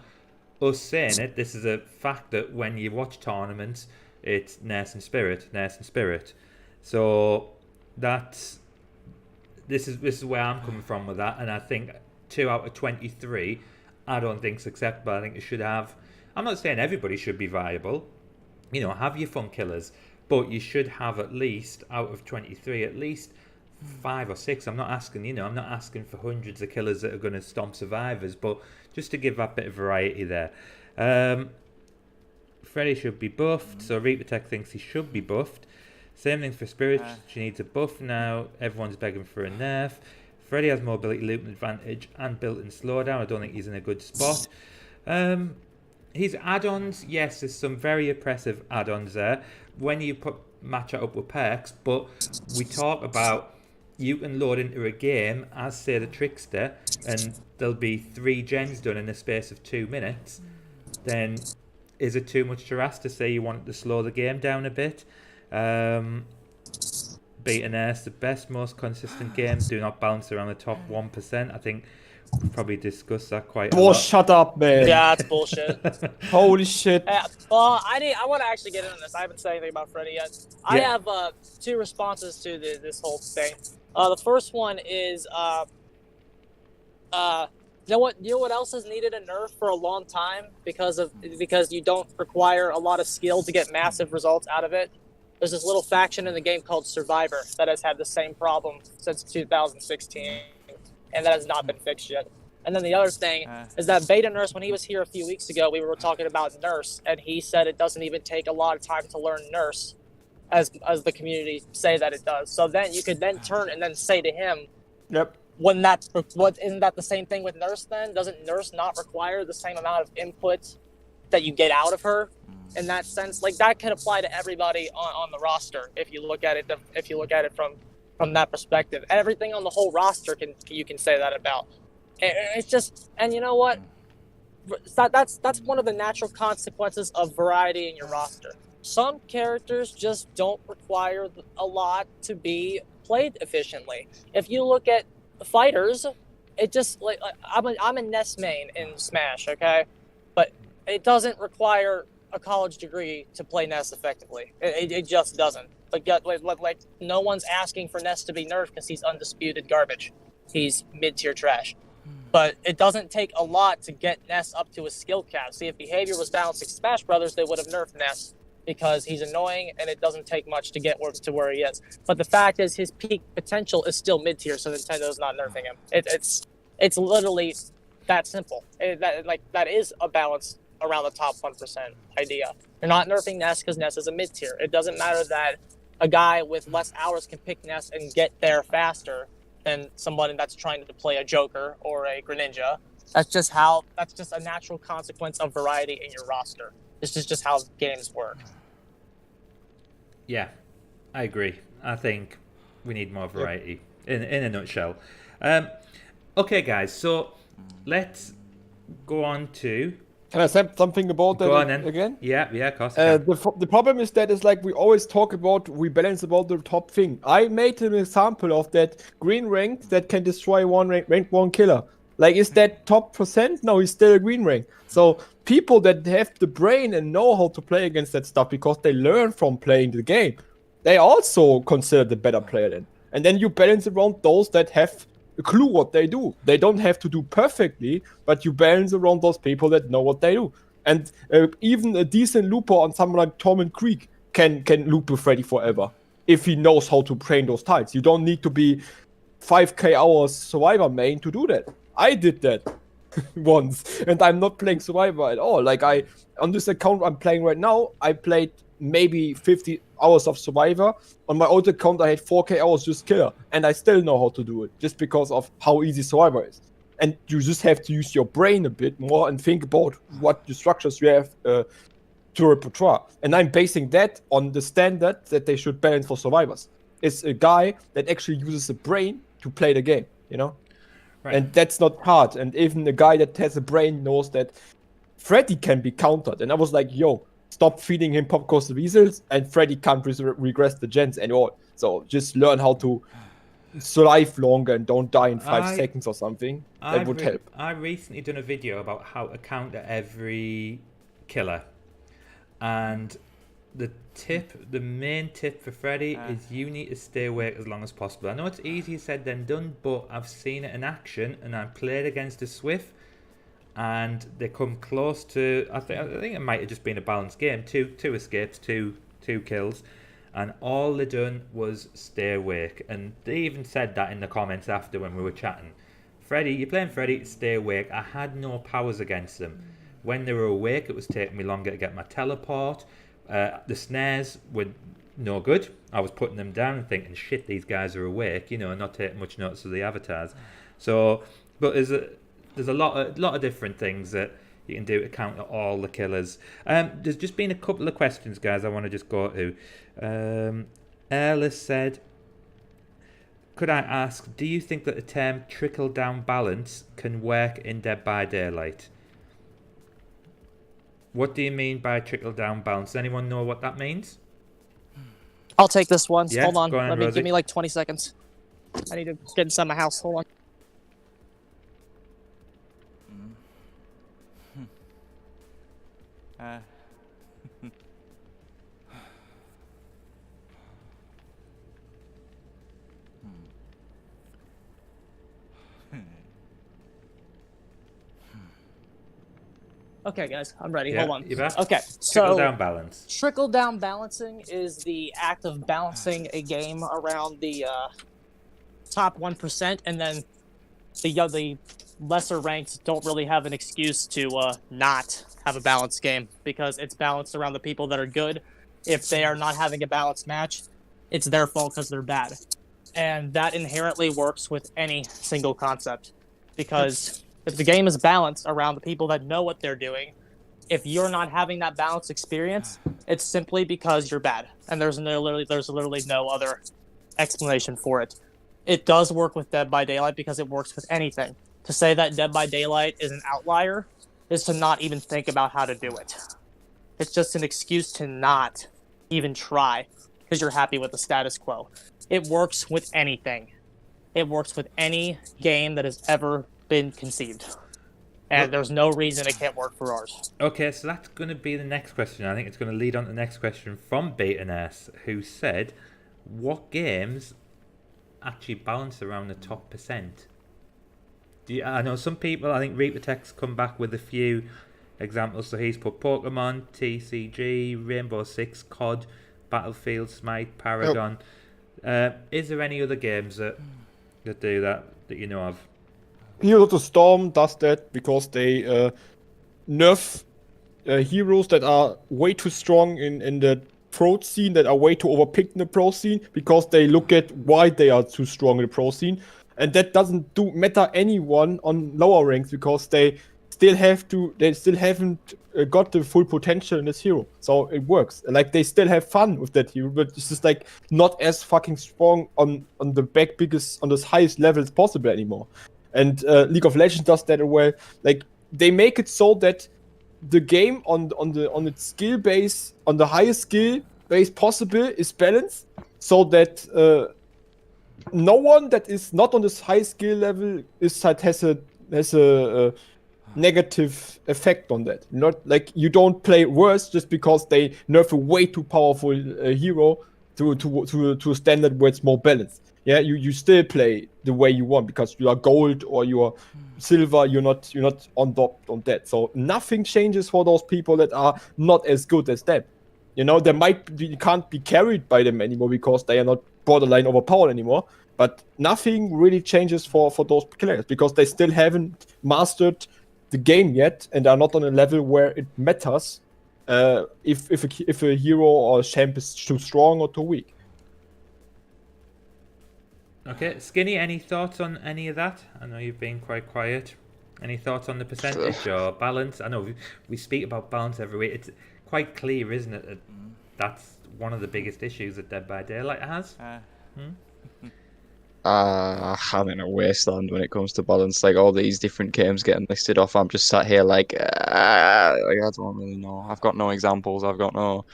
us saying it, this is a fact that when you watch tournaments, it's Nurse and Spirit. So this is where I'm coming from with that, and I think 2 out of 23 I don't think is acceptable. I think it should have, I'm not saying everybody should be viable, have your fun killers, but you should have at least, out of 23, at least 5 or 6. I'm not asking, I'm not asking for hundreds of killers that are going to stomp survivors, but just to give that bit of variety there. Freddy should be buffed, so Reaper Tech thinks he should be buffed. Same thing for Spirit, she needs a buff now. Everyone's begging for a nerf. Freddy has mobility, loop advantage, and built-in slowdown. I don't think he's in a good spot. His add-ons, yes, there's some very oppressive add-ons there when you match it up with perks, but we talk about you can load into a game as, say, the Trickster, and there'll be 3 gens done in the space of 2 minutes. Then is it too much to ask to say you want to slow the game down a bit? Betanurse, the best, most consistent games do not bounce around the top 1%. I think we've probably discussed that quite a lot. Shut up, man. Yeah, that's bullshit. Holy shit. Well, I want to actually get into this. I haven't said anything about Freddy yet. I have 2 responses to this whole thing. The first one is, you know what else has needed a nerf for a long time because you don't require a lot of skill to get massive results out of it? There's this little faction in the game called Survivor that has had the same problem since 2016, and that has not been fixed yet. And then the other thing is that Betanurse, when he was here a few weeks ago, we were talking about Nurse, and he said it doesn't even take a lot of time to learn Nurse, as the community say that it does. So then you could then turn and then say to him, Yep. isn't that the same thing with Nurse then? Doesn't Nurse not require the same amount of input that you get out of her? In that sense, like that could apply to everybody on the roster if you look at it from that perspective. Everything on the whole roster you can say that about. It's just, and you know what? That's one of the natural consequences of variety in your roster. Some characters just don't require a lot to be played efficiently. If you look at fighters, it just like I'm a Ness main in Smash, okay, but it doesn't require a college degree to play Ness effectively. It just doesn't. Like no one's asking for Ness to be nerfed because he's undisputed garbage. He's mid-tier trash. But it doesn't take a lot to get Ness up to a skill cap. See, if Behavior was balancing Smash Brothers, they would have nerfed Ness because he's annoying and it doesn't take much to get to where he is. But the fact is, his peak potential is still mid-tier, so Nintendo's not nerfing him. It's literally that simple. That is a balance around the top 1% idea. You're not nerfing Ness because Ness is a mid-tier. It doesn't matter that a guy with less hours can pick Ness and get there faster than somebody that's trying to play a Joker or a Greninja. That's just a natural consequence of variety in your roster. This is just how games work. Yeah, I agree. I think we need more variety in a nutshell. Okay, guys, so let's go on to... Can I say something about that again? Yeah, of course. The problem is that it's like we always talk about, we balance about the top thing. I made an example of that green rank that can destroy rank 1 killer. Like, is that top percent? No, he's still a green rank. So people that have the brain and know how to play against that stuff because they learn from playing the game, they also consider the better player then. And then you balance around those that have a clue what they do. They don't have to do perfectly, but you balance around those people that know what they do. And even a decent looper on someone like Torment Creek can loop with Freddy forever if he knows how to train those tiles. You don't need to be 5k hours Survivor main to do that. I did that once, and I'm not playing Survivor at all. Like, on this account I'm playing right now, I played maybe 50 hours of Survivor. On my old account, I had 4k hours just Killer, and I still know how to do it, just because of how easy Survivor is. And you just have to use your brain a bit more and think about what the structures you have to repertoire. And I'm basing that on the standard that they should balance for Survivors. It's a guy that actually uses a brain to play the game, you know? Right. And that's not hard. And even a guy that has a brain knows that Freddy can be countered. And I was like, yo, stop feeding him Popcorn Weasels, and Freddy can't regress the gens at all. So just learn how to survive longer and don't die in 5 seconds or something. That would help. I've recently done a video about how to counter every killer. And the main tip for Freddy is you need to stay awake as long as possible. I know it's easier said than done, but I've seen it in action, and I've played against a Swift, and they come close to... I think it might have just been a balanced game. Two escapes, two kills, and all they done was stay awake. And they even said that in the comments after when we were chatting. Freddy, you're playing Freddy, stay awake. I had no powers against them. When they were awake, it was taking me longer to get my teleport. The snares were no good. I was putting them down and thinking, shit, these guys are awake, you know, and not taking much notice of the avatars. So, but there's a lot of different things that you can do to counter all the killers. There's just been a couple of questions, guys, I want to just go to. Erlis said, could I ask, do you think that the term trickle-down balance can work in Dead by Daylight? What do you mean by trickle-down balance? Does anyone know what that means? I'll take this one. Yeah, hold on. go ahead, Rosie. Give me like 20 seconds. I need to get inside my house. Hold on. Okay, guys, I'm ready. Yeah, Hold on. you back? Okay, Trickle so down balance. trickle-down balancing is the act of balancing a game around the top 1%, and then the lesser ranks don't really have an excuse to not have a balanced game because it's balanced around the people that are good. If they are not having a balanced match, it's their fault because they're bad. And that inherently works with any single concept because if the game is balanced around the people that know what they're doing, if you're not having that balanced experience, it's simply because you're bad, and there's literally no other explanation for it. It does work with Dead by Daylight because it works with anything. To say that Dead by Daylight is an outlier is to not even think about how to do it. It's just an excuse to not even try because you're happy with the status quo. It works with anything. It works with any game that has ever been conceived. And there's no reason it can't work for ours. Okay, so that's going to be the next question. I think it's going to lead on to the next question from Betanurse, who said, what games actually balance around the top percent? I know some people, I think Reaper Tech's come back with a few examples. So he's put Pokemon, TCG, Rainbow Six, COD, Battlefield, Smite, Paragon. Is there any other games that do that you know of? Heroes of the Storm does that because they nerf heroes that are way too strong in the pro scene, that are way too overpicked in the pro scene, because they look at why they are too strong in the pro scene. And that doesn't matter anyone on lower ranks because they still haven't got the full potential in this hero. So it works. Like, they still have fun with that hero, but it's just like not as fucking strong on the highest levels possible anymore. And League of Legends does that as well. Like, they make it so that the game on its skill base, on the highest skill base possible, is balanced, so that no one that is not on this high skill level has a negative effect on that. Not like you don't play worse just because they nerf a way too powerful hero to a standard where it's more balanced. Yeah, you still play the way you want because you are gold or you are silver. You're not on that. So nothing changes for those people that are not as good as them. You know, you can't be carried by them anymore because they are not borderline overpowered anymore. But nothing really changes for those players because they still haven't mastered the game yet and are not on a level where it matters if a hero or a champ is too strong or too weak. Okay, Skinny, any thoughts on any of that? I know you've been quite quiet. Any thoughts on the percentage or balance? I know we speak about balance every week. It's quite clear, isn't it, that that's one of the biggest issues that Dead by Daylight has? I'm in a wasteland when it comes to balance. Like, all these different games getting listed off, I'm just sat here like I don't really know. I've got no examples. I've got no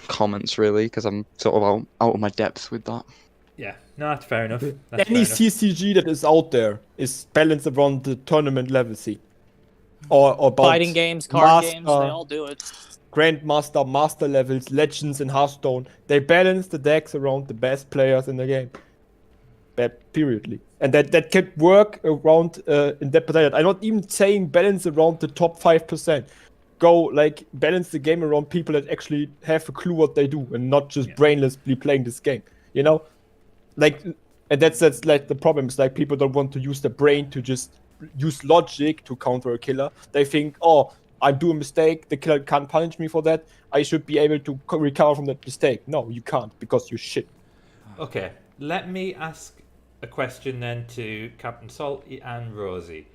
comments really because I'm sort of out of my depth with that. Yeah, no, that's fair enough. Any CCG that is out there is balanced around the tournament level, see? Or about Fighting games, card games, they all do it. Grandmaster, Master levels, Legends in Hearthstone. They balance the decks around the best players in the game. Periodly. And that can work around in Dead by Daylight. I'm not even saying balance around the top 5%. Go, like, balance the game around people that actually have a clue what they do and not just brainlessly playing this game. You know? Like, and that's like the problem. It's like people don't want to use their brain to just use logic to counter a killer. They think, oh, I do a mistake, the killer can't punish me for that, I should be able to recover from that mistake. No, you can't, because you're shit. Okay, let me ask a question then to Cptsalty and Rosie.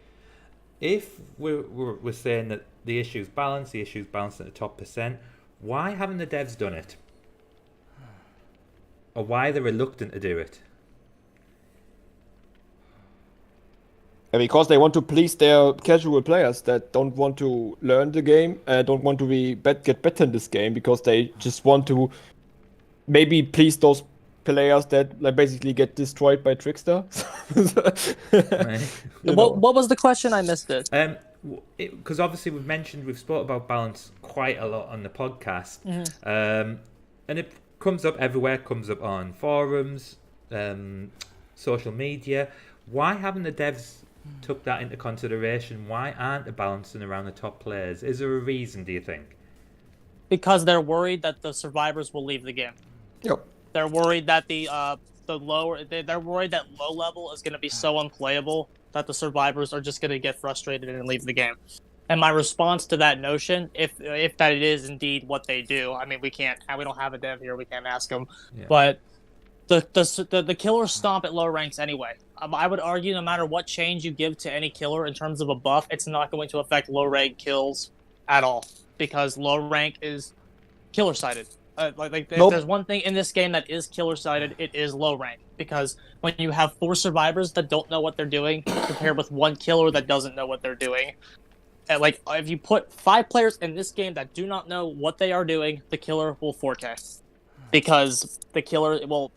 If we're saying that the issue's balanced at the top percent, why haven't the devs done it? Or why are they reluctant to do it? Because they want to please their casual players that don't want to learn the game, don't want to get better in this game, because they just want to maybe please those players that like basically get destroyed by Trickster. What was the question? I missed it. Because obviously we've spoke about balance quite a lot on the podcast, and it comes up everywhere. Comes up on forums, social media. Why haven't the devs took that into consideration. Why aren't they balancing around the top players? Is there a reason, do you think? Because they're worried that the survivors will leave the game. Yep. They're worried that they're worried that low level is going to be so unplayable that the survivors are just going to get frustrated and leave the game. And my response to that notion, if that it is indeed what they do, I mean, we don't have a dev here, we can't ask them, but the killers stomp at low ranks anyway. I would argue no matter what change you give to any killer in terms of a buff, it's not going to affect low rank kills at all, because low rank is killer sided. If there's one thing in this game that is killer sided, it is low rank, because when you have 4 survivors that don't know what they're doing compared with 1 killer that doesn't know what they're doing, like if you put 5 players in this game that do not know what they are doing, the killer will 4K, because the killer will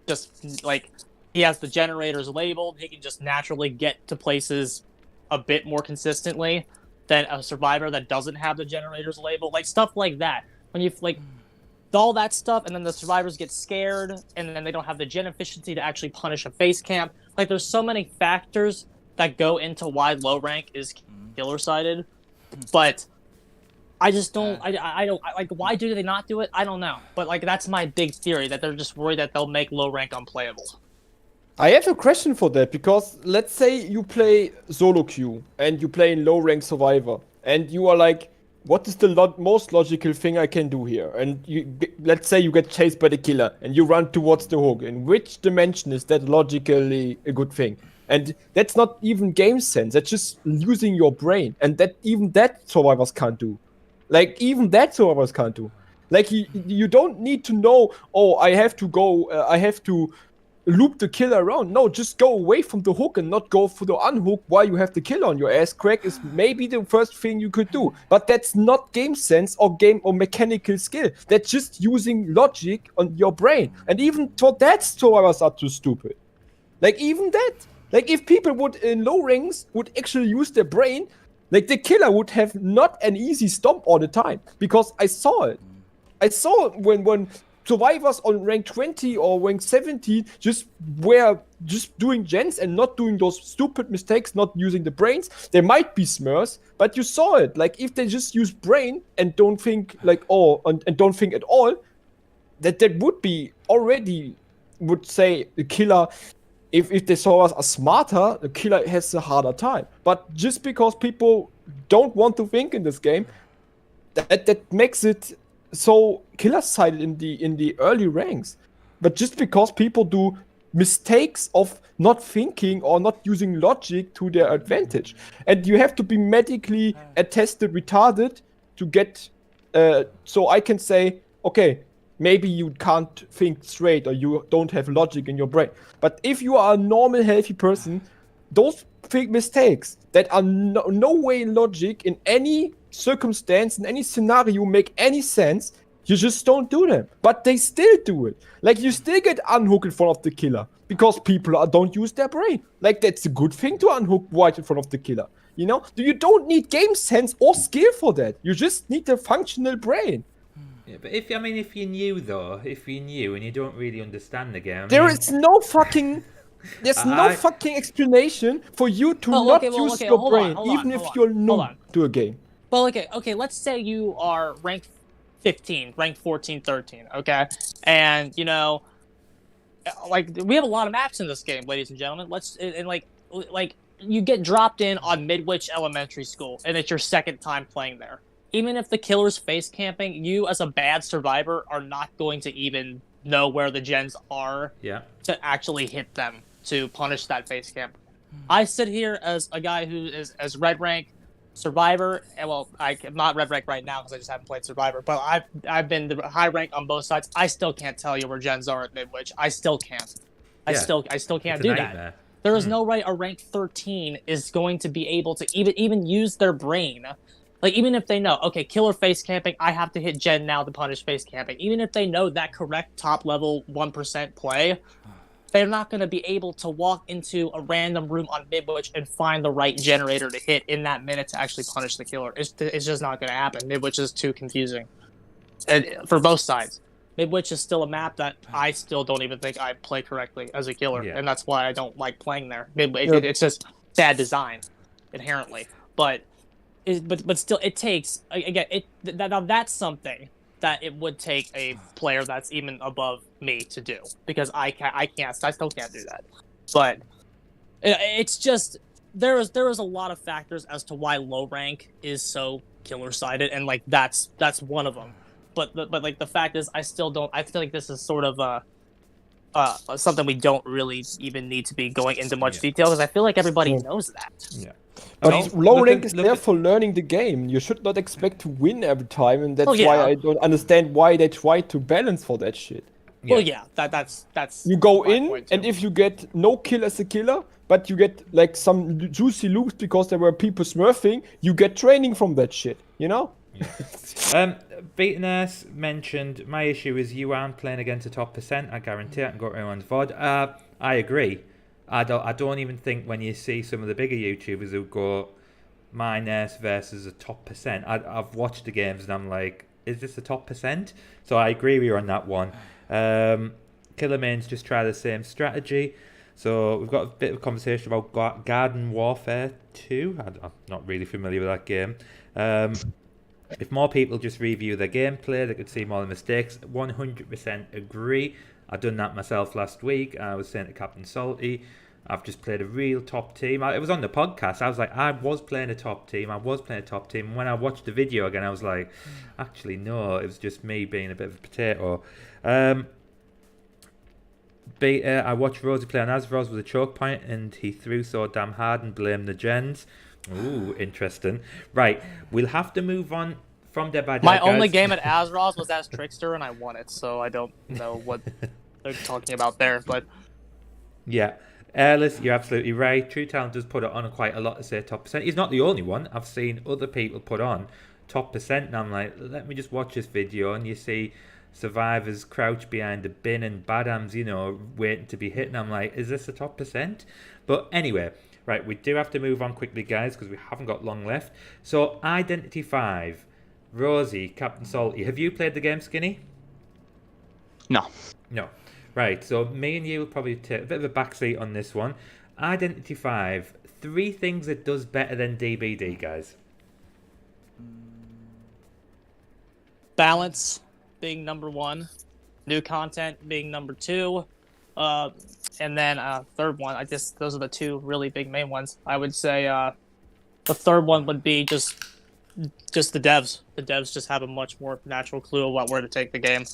just, like, he has the generators labeled, he can just naturally get to places a bit more consistently than a survivor that doesn't have the generators labeled, like stuff like that. When you like all that stuff, and then the survivors get scared, and then they don't have the gen efficiency to actually punish a face camp. Like, there's so many factors that go into why low rank is killer sided, but I just don't. I don't like. Why do they not do it? I don't know. But like, that's my big theory, that they're just worried that they'll make low rank unplayable. I have a question for that, because let's say you play solo queue and you play in low rank survivor, and you are like, what is the most logical thing I can do here? And let's say you get chased by the killer and you run towards the hook. In which dimension is that logically a good thing? And that's not even game sense. That's just using your brain. And even that survivors can't do. Like, even that survivors can't do. Like, you don't need to know, oh, I have to loop the killer around. No, just go away from the hook and not go for the unhook while you have the killer on your ass crack is maybe the first thing you could do. But that's not game sense or mechanical skill. That's just using logic on your brain. And even for that, survivors are too stupid. Like, even that. Like, if people would, in low ranks, would actually use their brain, like, the killer would have not an easy stomp all the time. Because I saw it. I saw it when survivors on rank 20 or rank 17 just were just doing gens and not doing those stupid mistakes, not using the brains. They might be smurfs, but you saw it. Like, if they just use brain and don't think and don't think at all, that would be already, would say the killer, if the survivors are smarter, the killer has a harder time. But just because people don't want to think in this game, that makes it so killer sided in the early ranks. But just because people do mistakes of not thinking or not using logic to their advantage, and you have to be medically attested retarded to get so I can say, okay, maybe you can't think straight or you don't have logic in your brain. But if you are a normal healthy person, those big mistakes that are no way logic in any circumstance, in any scenario make any sense, you just don't do them. But they still do it. Like, you still get unhooked in front of the killer because people don't use their brain. Like, that's a good thing to unhook right in front of the killer. You know, you don't need game sense or skill for that. You just need a functional brain. Yeah, but if you knew and you don't really understand the game, there is no fucking explanation for you to not use your brain, even if you're new to a game. Well, okay, let's say you are ranked 15, ranked 14, 13, okay? And, you know, like, we have a lot of maps in this game, ladies and gentlemen. Like, you get dropped in on Midwich Elementary School, and it's your second time playing there. Even if the killer's face camping, you as a bad survivor are not going to even know where the gens are to actually hit them to punish that face camp. I sit here as a guy who is as red rank survivor, and well, I'm not red rank right now because I just haven't played survivor, but I've been the high rank on both sides. I still can't tell you where gens are at Midwich. I still can't. I still can't do that. There is no way a rank 13 is going to be able to even use their brain. Like, even if they know, okay, killer face camping, I have to hit gen now to punish face camping. Even if they know that correct top level 1% play, they're not going to be able to walk into a random room on Midwich and find the right generator to hit in that minute to actually punish the killer. It's just not going to happen. Midwich is too confusing. And for both sides. Midwich is still a map that I still don't even think I play correctly as a killer, and that's why I don't like playing there. It's just, bad design inherently, but still, it takes again. Now that's something that it would take a player that's even above me to do, because I still can't do that. But it's just there is a lot of factors as to why low rank is so killer sided, and like that's one of them. But like the fact is, I feel like this is sort of something we don't really even need to be going into much detail, because I feel like everybody knows that. Yeah. But low rank is there for learning the game. You should not expect to win every time, and that's why I don't understand why they try to balance for that shit. Well, yeah, that's you go in, and if you get no kill as a killer, but you get like some juicy loops because there were people smurfing, you get training from that shit, you know? Yeah. Betanurse mentioned, my issue is you aren't playing against the top percent. I guarantee I can go to everyone's VOD. I agree. I don't even think when you see some of the bigger YouTubers who go my nurse versus a top percent, I've watched the games and I'm like, is this the top percent? So I agree with you on that one. Killer Mains just try the same strategy. So we've got a bit of a conversation about Garden Warfare 2. I'm not really familiar with that game. If more people just review their gameplay, they could see more of the mistakes. 100% agree. I've done that myself last week. I was saying to Cptsalty, I've just played a real top team. It was on the podcast. I was like, I was playing a top team. And when I watched the video again, I was like, actually, no, it was just me being a bit of a potato. I watched Rosie play on Asros with a choke point, and he threw so damn hard and blamed the gens. Ooh, interesting. Right, we'll have to move on from Dead by Daylight. My only game at Asros was as Trickster, and I won it, so I don't know what they're talking about there. But yeah, Airless, you're absolutely right. True Talent does put it on quite a lot to say top percent. He's not the only one. I've seen other people put on top percent, and I'm like, let me just watch this video, and you see survivors crouch behind a bin and Badams, waiting to be hit, and I'm like, is this a top percent? But anyway, right, we do have to move on quickly, guys, because we haven't got long left. So, Identity 5, Rosie, Cptsalty, have you played the game, Skinny? No. No. Right, so me and you will probably take a bit of a backseat on this one. Identity 5, 3 things it does better than DBD, guys. balance being number 1, new content being number 2, and then third one. Those are the 2 really big main ones. I would say the third one would be just the devs. The devs just have a much more natural clue about where to take the game.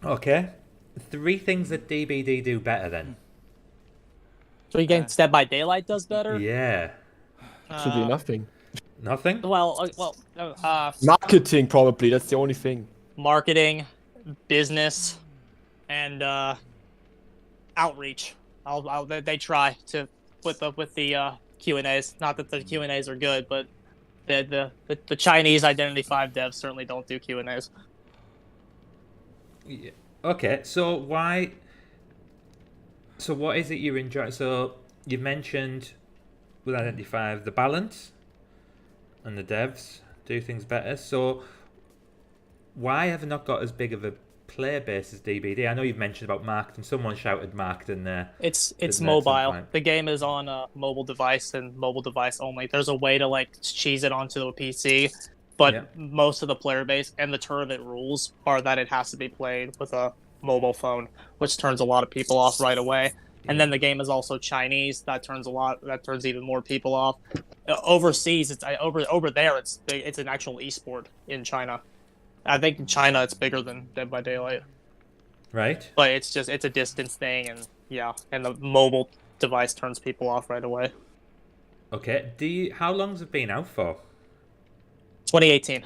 Okay. 3 things that DBD do better then. So you think Dead by Daylight does better? Yeah. Should be nothing. Nothing? Well, marketing probably. That's the only thing. Marketing, business, and outreach. They try to with the Q&As. Not that the Q&As are good, but the Chinese Identity 5 devs certainly don't do Q&As. Yeah. Okay, so why? So what is it you enjoy? So you mentioned with Identity 5 the balance and the devs do things better. So why have they not got as big of a player base as DBD? I know you've mentioned about marketing. Someone shouted marketing there. It's mobile. The game is on a mobile device and mobile device only. There's a way to cheese it onto a PC, but most of the player base and the tournament rules are that it has to be played with a mobile phone, which turns a lot of people off right away. And then the game is also Chinese. That turns even more people off. Overseas, over there, it's an actual esport in China. I think in China it's bigger than Dead by Daylight. Right. But it's a distance thing, and the mobile device turns people off right away. Okay. How long has it been out for? 2018.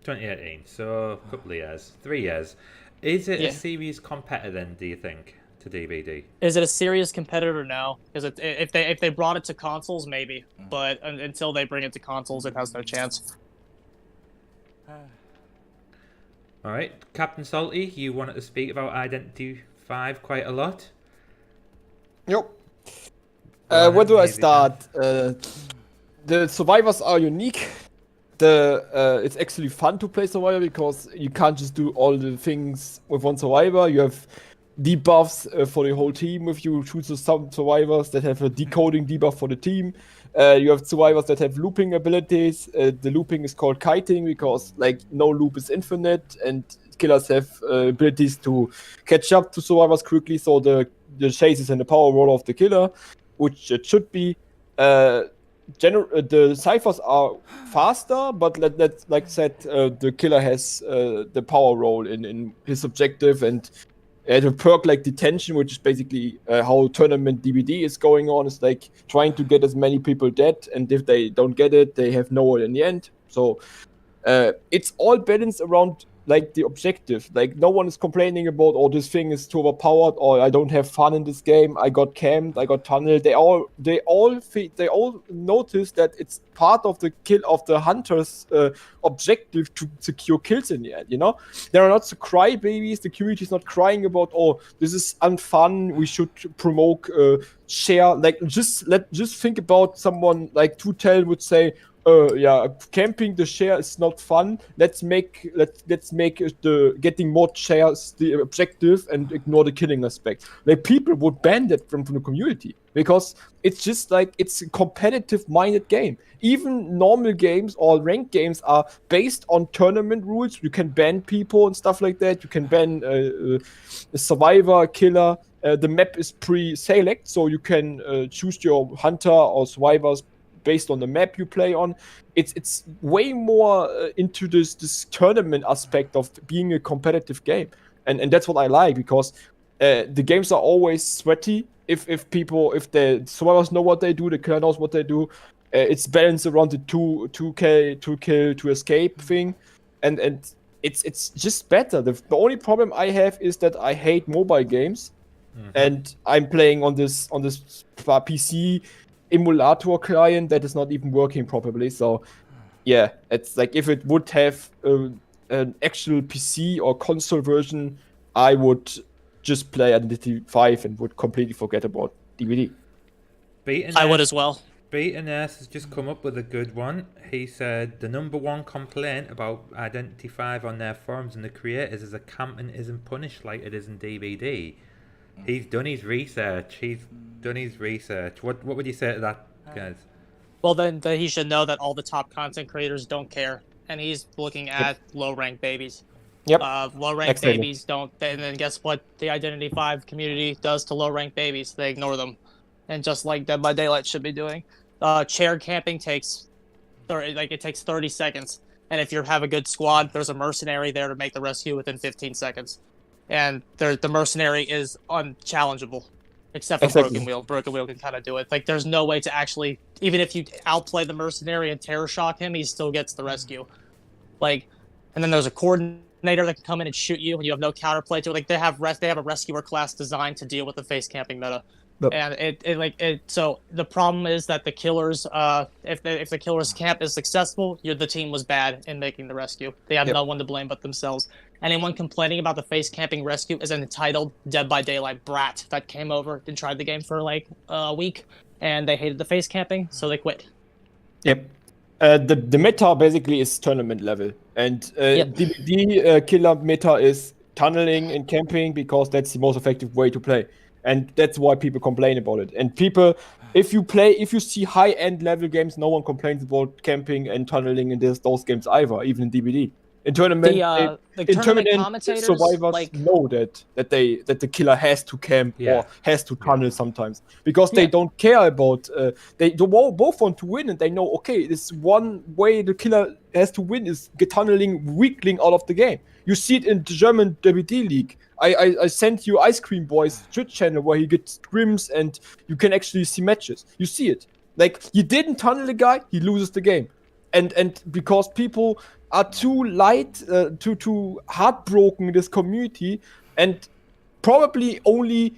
2018. So a couple of years, 3 years. Is it a serious competitor then? Do you think? To DBD. Is it a serious competitor? No. If they brought it to consoles, maybe. But until they bring it to consoles, it has no chance. All right, Cptsalty, you wanted to speak about Identity 5 quite a lot. Yep. Where do I start? The survivors are unique. It's actually fun to play survivor because you can't just do all the things with one survivor. You have debuffs for the whole team. If you choose some survivors that have a decoding debuff for the team, you have survivors that have looping abilities. The looping is called kiting because like no loop is infinite, and killers have abilities to catch up to survivors quickly. So the chase is in the power roll of the killer, which it should be. The ciphers are faster, but let's like said, the killer has the power roll in his objective, and a perk like detention, which is basically how tournament DBD is going on. It's like trying to get as many people dead, and if they don't get it, they have no one in the end. So it's all balanced around like the objective. Like no one is complaining about, oh, this thing is too overpowered, or I don't have fun in this game. I got camped, I got tunneled. They all notice that it's part of the kill of the hunter's objective to secure kills in the end. You know, they are not the crybabies. The community is not crying about, oh, this is unfun. We should promote share. Like just think about someone like Tutel would say, yeah, camping the share is not fun. Let's make the getting more shares the objective and ignore the killing aspect. Like people would ban that from the community because it's just like it's a competitive minded game. Even normal games or ranked games are based on tournament rules. You can ban people and stuff like that. You can ban a survivor, a killer. The map is pre-select, so you can choose your hunter or survivors based on the map you play on. It's way more into this tournament aspect of being a competitive game, and that's what I like, because the games are always sweaty. If the survivors know what they do, the killer knows what they do. It's balanced around the two kill to escape thing, and it's just better. The only problem I have is that I hate mobile games, and I'm playing on this PC emulator client that is not even working properly. So yeah, it's like if it would have an actual PC or console version, I would just play Identity 5 and would completely forget about DVD. I would as well. Betanurse has just come up with a good one. He said the number one complaint about Identity 5 on their forums and the creators is that camping isn't punished like it is in DVD. He's done his research. What would you say to that, guys? Well, then he should know that all the top content creators don't care, and he's looking at low-ranked babies. Yep. Low-ranked babies don't. And then guess what the Identity 5 community does to low-ranked babies? They ignore them, and just like Dead by Daylight should be doing. Chair camping takes 30 seconds, and if you have a good squad, there's a mercenary there to make the rescue within 15 seconds. And the mercenary is unchallengeable, except for Broken Wheel. Broken Wheel can kind of do it. Like, there's no way to actually, even if you outplay the mercenary and terror shock him, he still gets the rescue. Like, and then there's a coordinator that can come in and shoot you when you have no counterplay to it. Like, they have a rescuer class designed to deal with the face camping meta. Yep. And so the problem is that the killers, if the killer's camp is successful, the team was bad in making the rescue. They have no one to blame but themselves. Anyone complaining about the face camping rescue is an entitled Dead by Daylight brat that came over and tried the game for like a week, and they hated the face camping, so they quit. Yep. The meta basically is tournament level, and the killer meta is tunneling and camping because that's the most effective way to play. And that's why people complain about it. And people, if you see high-end level games, no one complains about camping and tunneling in those games either, even in DBD. In tournament, tournament commentators, survivors know that the killer has to camp or has to tunnel sometimes, because they don't care about. They both want to win, and they know, okay, this one way the killer has to win is tunneling, weakling out of the game. You see it in the German WD League. I sent you Ice Cream Boys Twitch channel where he gets scrims and you can actually see matches. You see it. Like, he didn't tunnel the guy, he loses the game. And because people are too light, too heartbroken in this community, and probably only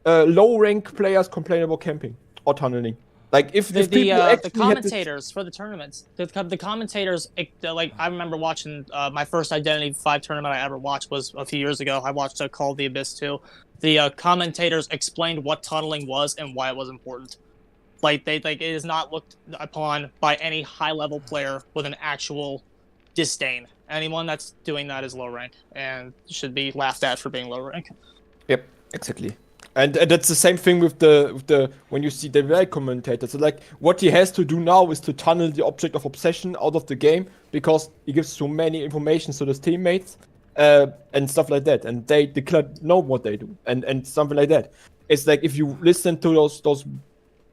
low-rank players complain about camping or tunneling. Like, if the commentators for the tournaments, the commentators, like, I remember watching my first Identity 5 tournament I ever watched was a few years ago. I watched Call of the Abyss 2. The commentators explained what tunneling was and why it was important. Like, it is not looked upon by any high-level player with an actual disdain. Anyone that's doing that is low rank and should be laughed at for being low rank. Yep, exactly. And that's the same thing with the when you see the AI commentator. So like what he has to do now is to tunnel the object of obsession out of the game because he gives so many information to his teammates and stuff like that. And they know what they do and something like that. It's like if you listen to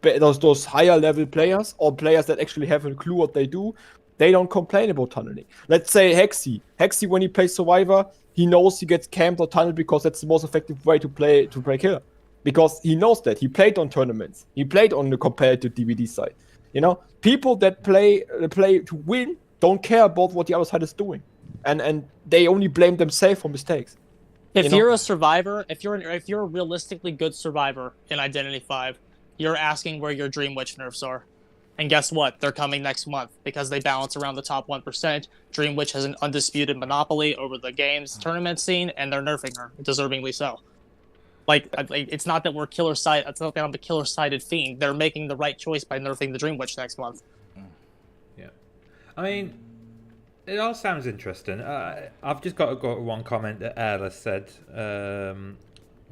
those higher level players or players that actually have a clue what they do, they don't complain about tunneling. Let's say Hexy. Hexy, when he plays Survivor, he knows he gets camped or tunneled because that's the most effective way to play killer. Because he knows that. He played on tournaments. He played on the competitive DVD side. You know, people that play to win don't care about what the other side is doing, and they only blame themselves for mistakes. If you're a survivor, if you're a realistically good survivor in Identity 5, you're asking where your Dream Witch nerfs are. And guess what? They're coming next month because they balance around the top 1%. Dream Witch has an undisputed monopoly over the game's tournament scene, and they're nerfing her, deservingly so. Like, it's not that we're killer side. It's not that I'm a killer-sided fiend. They're making the right choice by nerfing the Dream Witch next month. Yeah, I mean, it all sounds interesting. I've just got to go to one comment that Erla said.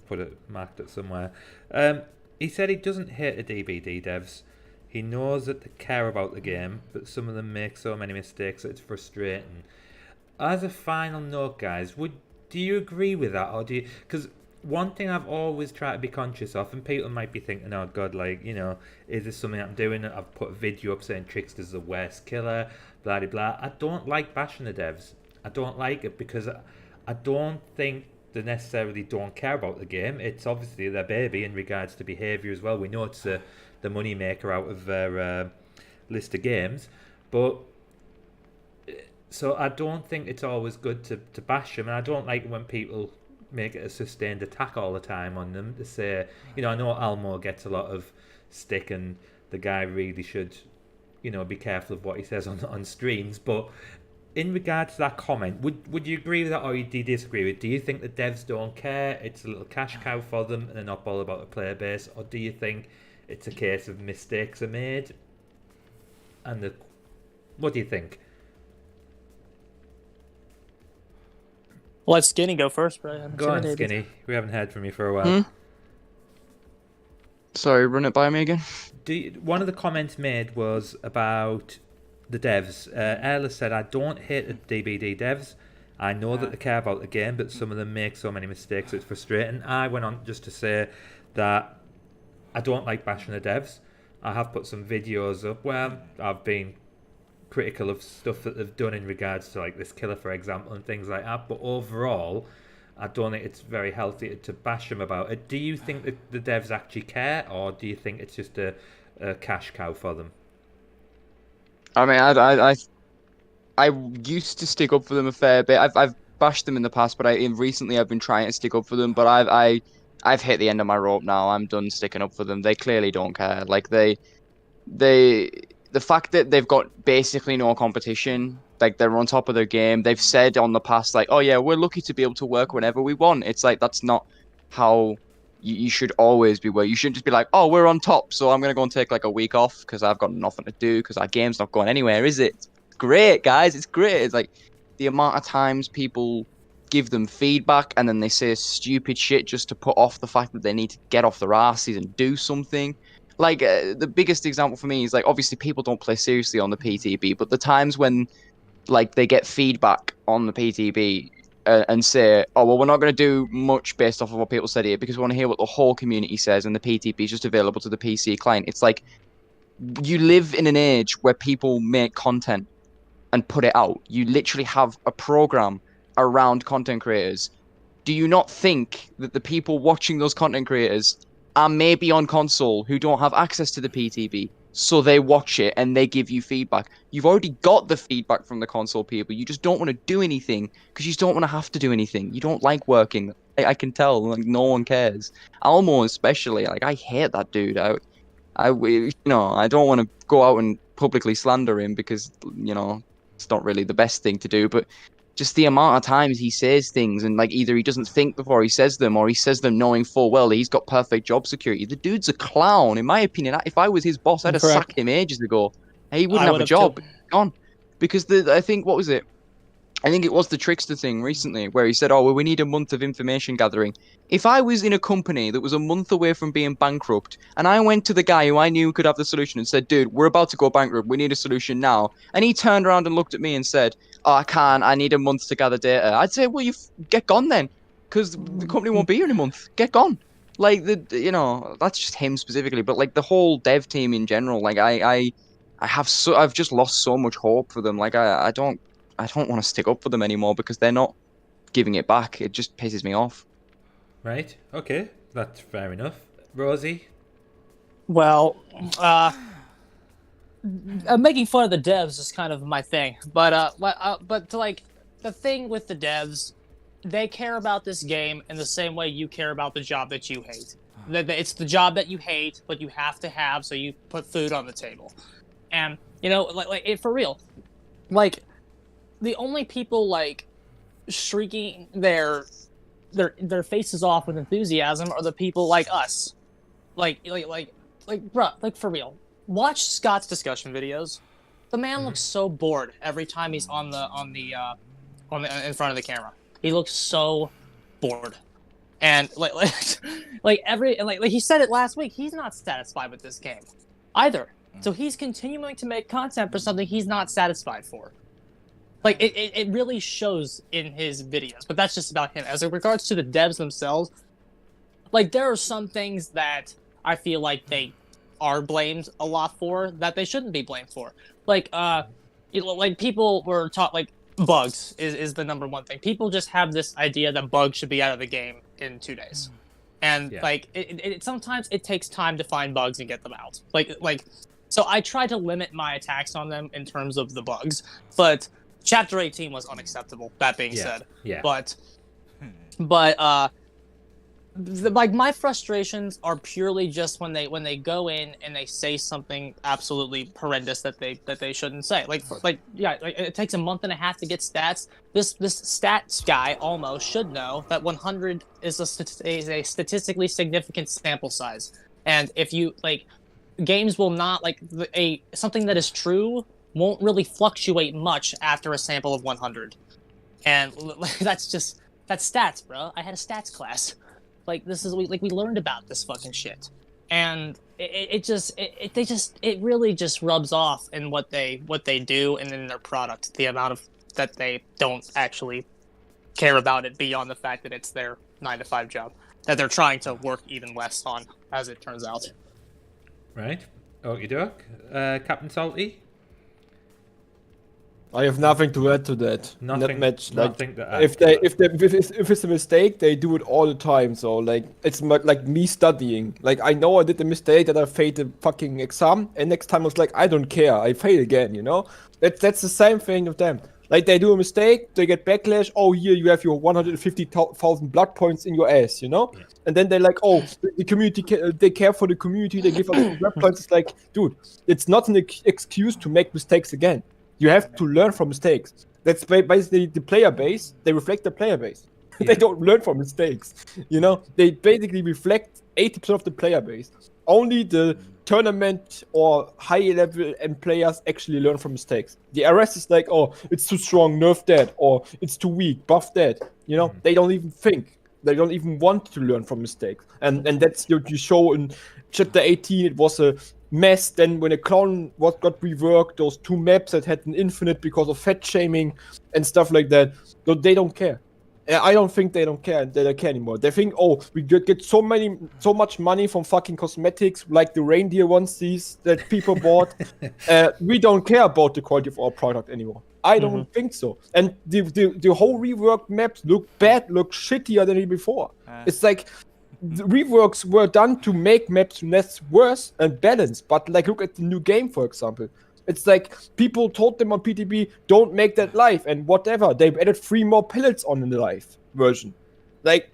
Put it marked it somewhere. He said he doesn't hate the DBD devs. He knows that they care about the game, but some of them make so many mistakes that it's frustrating. As a final note, guys, do you agree with that, or do you? Because one thing I've always tried to be conscious of, and people might be thinking, oh god, like, you know, is this something I'm doing? I've put a video up saying Trickster's the worst killer, blah blah blah. I don't like bashing the devs. I don't like it because I don't think they necessarily don't care about the game. It's obviously their baby in regards to behaviour as well. We know it's the money maker out of their list of games, but so I don't think it's always good to bash them, and I don't like when people make it a sustained attack all the time on them to say, you know, I know Almo gets a lot of stick and the guy really should, you know, be careful of what he says on streams, but in regards to that comment, would you agree with that, or do you disagree with it? Do you think the devs don't care, it's a little cash cow for them and they're not bothered about the player base, or do you think it's a case of mistakes are made and what do you think? Let Skinny go first, Brian. Go on, Skinny. We haven't heard from you for a while. Sorry, run it by me again. One of the comments made was about the devs. Erla said, I don't hate the DBD devs. I know that they care about the game, but some of them make so many mistakes it's frustrating. I went on just to say that I don't like bashing the devs. I have put some videos up where I've been critical of stuff that they've done in regards to like this killer, for example, and things like that. But overall, I don't think it's very healthy to bash them about it. Do you think that the devs actually care, or do you think it's just a cash cow for them? I mean, I used to stick up for them a fair bit. I've bashed them in the past, but recently I've been trying to stick up for them. But I've hit the end of my rope now. I'm done sticking up for them. They clearly don't care. Like the fact that they've got basically no competition, like they're on top of their game. They've said on the past, like, oh yeah, we're lucky to be able to work whenever we want. It's like, that's not how you should always be. Where you shouldn't just be like, oh, we're on top, so I'm going to go and take like a week off because I've got nothing to do because our game's not going anywhere, is it? It's great, guys. It's great. It's like the amount of times people give them feedback and then they say stupid shit just to put off the fact that they need to get off their asses and do something. Like, the biggest example for me is, like, obviously people don't play seriously on the PTB, but the times when, like, they get feedback on the PTB and say, oh, well, we're not going to do much based off of what people said here because we want to hear what the whole community says, and the PTB is just available to the PC client. It's like, you live in an age where people make content and put it out. You literally have a program around content creators. Do you not think that the people watching those content creators are maybe on console who don't have access to the PTB, so they watch it and they give you feedback? You've already got the feedback from the console people. You just don't want to do anything because you just don't want to have to do anything. You don't like working. I can tell. Like, no one cares. Almo especially. Like, I hate that dude. I don't want to go out and publicly slander him because, you know, it's not really the best thing to do, but just the amount of times he says things and, like, either he doesn't think before he says them or he says them knowing full well that he's got perfect job security. The dude's a clown, in my opinion. If I was his boss, I'd have sacked him ages ago. He wouldn't have a job. Gone. Because I think, what was it? I think it was the Trickster thing recently where he said, oh, well, we need a month of information gathering. If I was in a company that was a month away from being bankrupt and I went to the guy who I knew could have the solution and said, dude, we're about to go bankrupt. We need a solution now. And he turned around and looked at me and said, oh, I can't. I need a month to gather data. I'd say, well, get gone then, because the company won't be here in a month. Get gone. Like, that's just him specifically. But like the whole dev team in general, like I've just lost so much hope for them. Like I don't want to stick up for them anymore because they're not giving it back. It just pisses me off. Right. Okay. That's fair enough. Rosie? Well, making fun of the devs is kind of my thing. But the thing with the devs, they care about this game in the same way you care about the job that you hate. It's the job that you hate, but you have to have so you put food on the table. And, for real, like, the only people like shrieking their faces off with enthusiasm are the people like us. Like bruh, like for real. Watch Scott's discussion videos. The man looks so bored every time he's in front of the camera. He looks so bored. And like he said it last week, he's not satisfied with this game either. So he's continuing to make content for something he's not satisfied for. Like, it really shows in his videos, but that's just about him. As in regards to the devs themselves, like, there are some things that I feel like they are blamed a lot for that they shouldn't be blamed for. Like, like, people were taught, like, bugs is the number one thing. People just have this idea that bugs should be out of the game in 2 days. And, like, it sometimes it takes time to find bugs and get them out. So I try to limit my attacks on them in terms of the bugs, but Chapter 18 was unacceptable, that being said. Yeah. But my frustrations are purely just when they go in and they say something absolutely horrendous that they shouldn't say. It takes a month and a half to get stats. This stats guy almost should know that 100 is a statistically significant sample size. And if you games will not something that is true won't really fluctuate much after a sample of 100. And that's stats, bro. I had a stats class. We learned about this fucking shit. And it really just rubs off in what they do and in their product. The amount of that they don't actually care about it beyond the fact that it's their 9-to-5 job that they're trying to work even less on, as it turns out. Right. Okie doke. Cptsalty? I have nothing to add to that. Nothing. Nothing to add. If it's a mistake, they do it all the time. So it's like me studying. Like I know I did the mistake that I failed the fucking exam, and next time I was like, I don't care, I fail again. You know, that's the same thing with them. Like they do a mistake, they get backlash. Oh, here you have your 150,000 blood points in your ass. You know, and then they're like, oh, the community, they care for the community. They give us blood points. It's like, dude, it's not an excuse to make mistakes again. You have to learn from mistakes. That's basically the player base. They reflect the player base. They don't learn from mistakes. You know, they basically reflect 80% of the player base. Only the tournament or high level and players actually learn from mistakes. The RS is like, oh, it's too strong, nerf that, or it's too weak, buff that. You know, they don't even think. They don't even want to learn from mistakes. And that's what you show in Chapter 18. It was a mess. Then when a clown got reworked, those 2 maps that had an infinite because of fat shaming and stuff like that. So they don't care. I don't think they don't care. They don't care anymore. They think, oh, we get so much money from fucking cosmetics, like the reindeer onesies that people bought. We don't care about the quality of our product anymore. I don't think so. And the whole reworked maps look shittier than before. It's like the reworks were done to make maps less worse and balanced. But look at the new game, for example. It's like people told them on PTB, don't make that live and whatever. They've added 3 more pellets on in the live version. If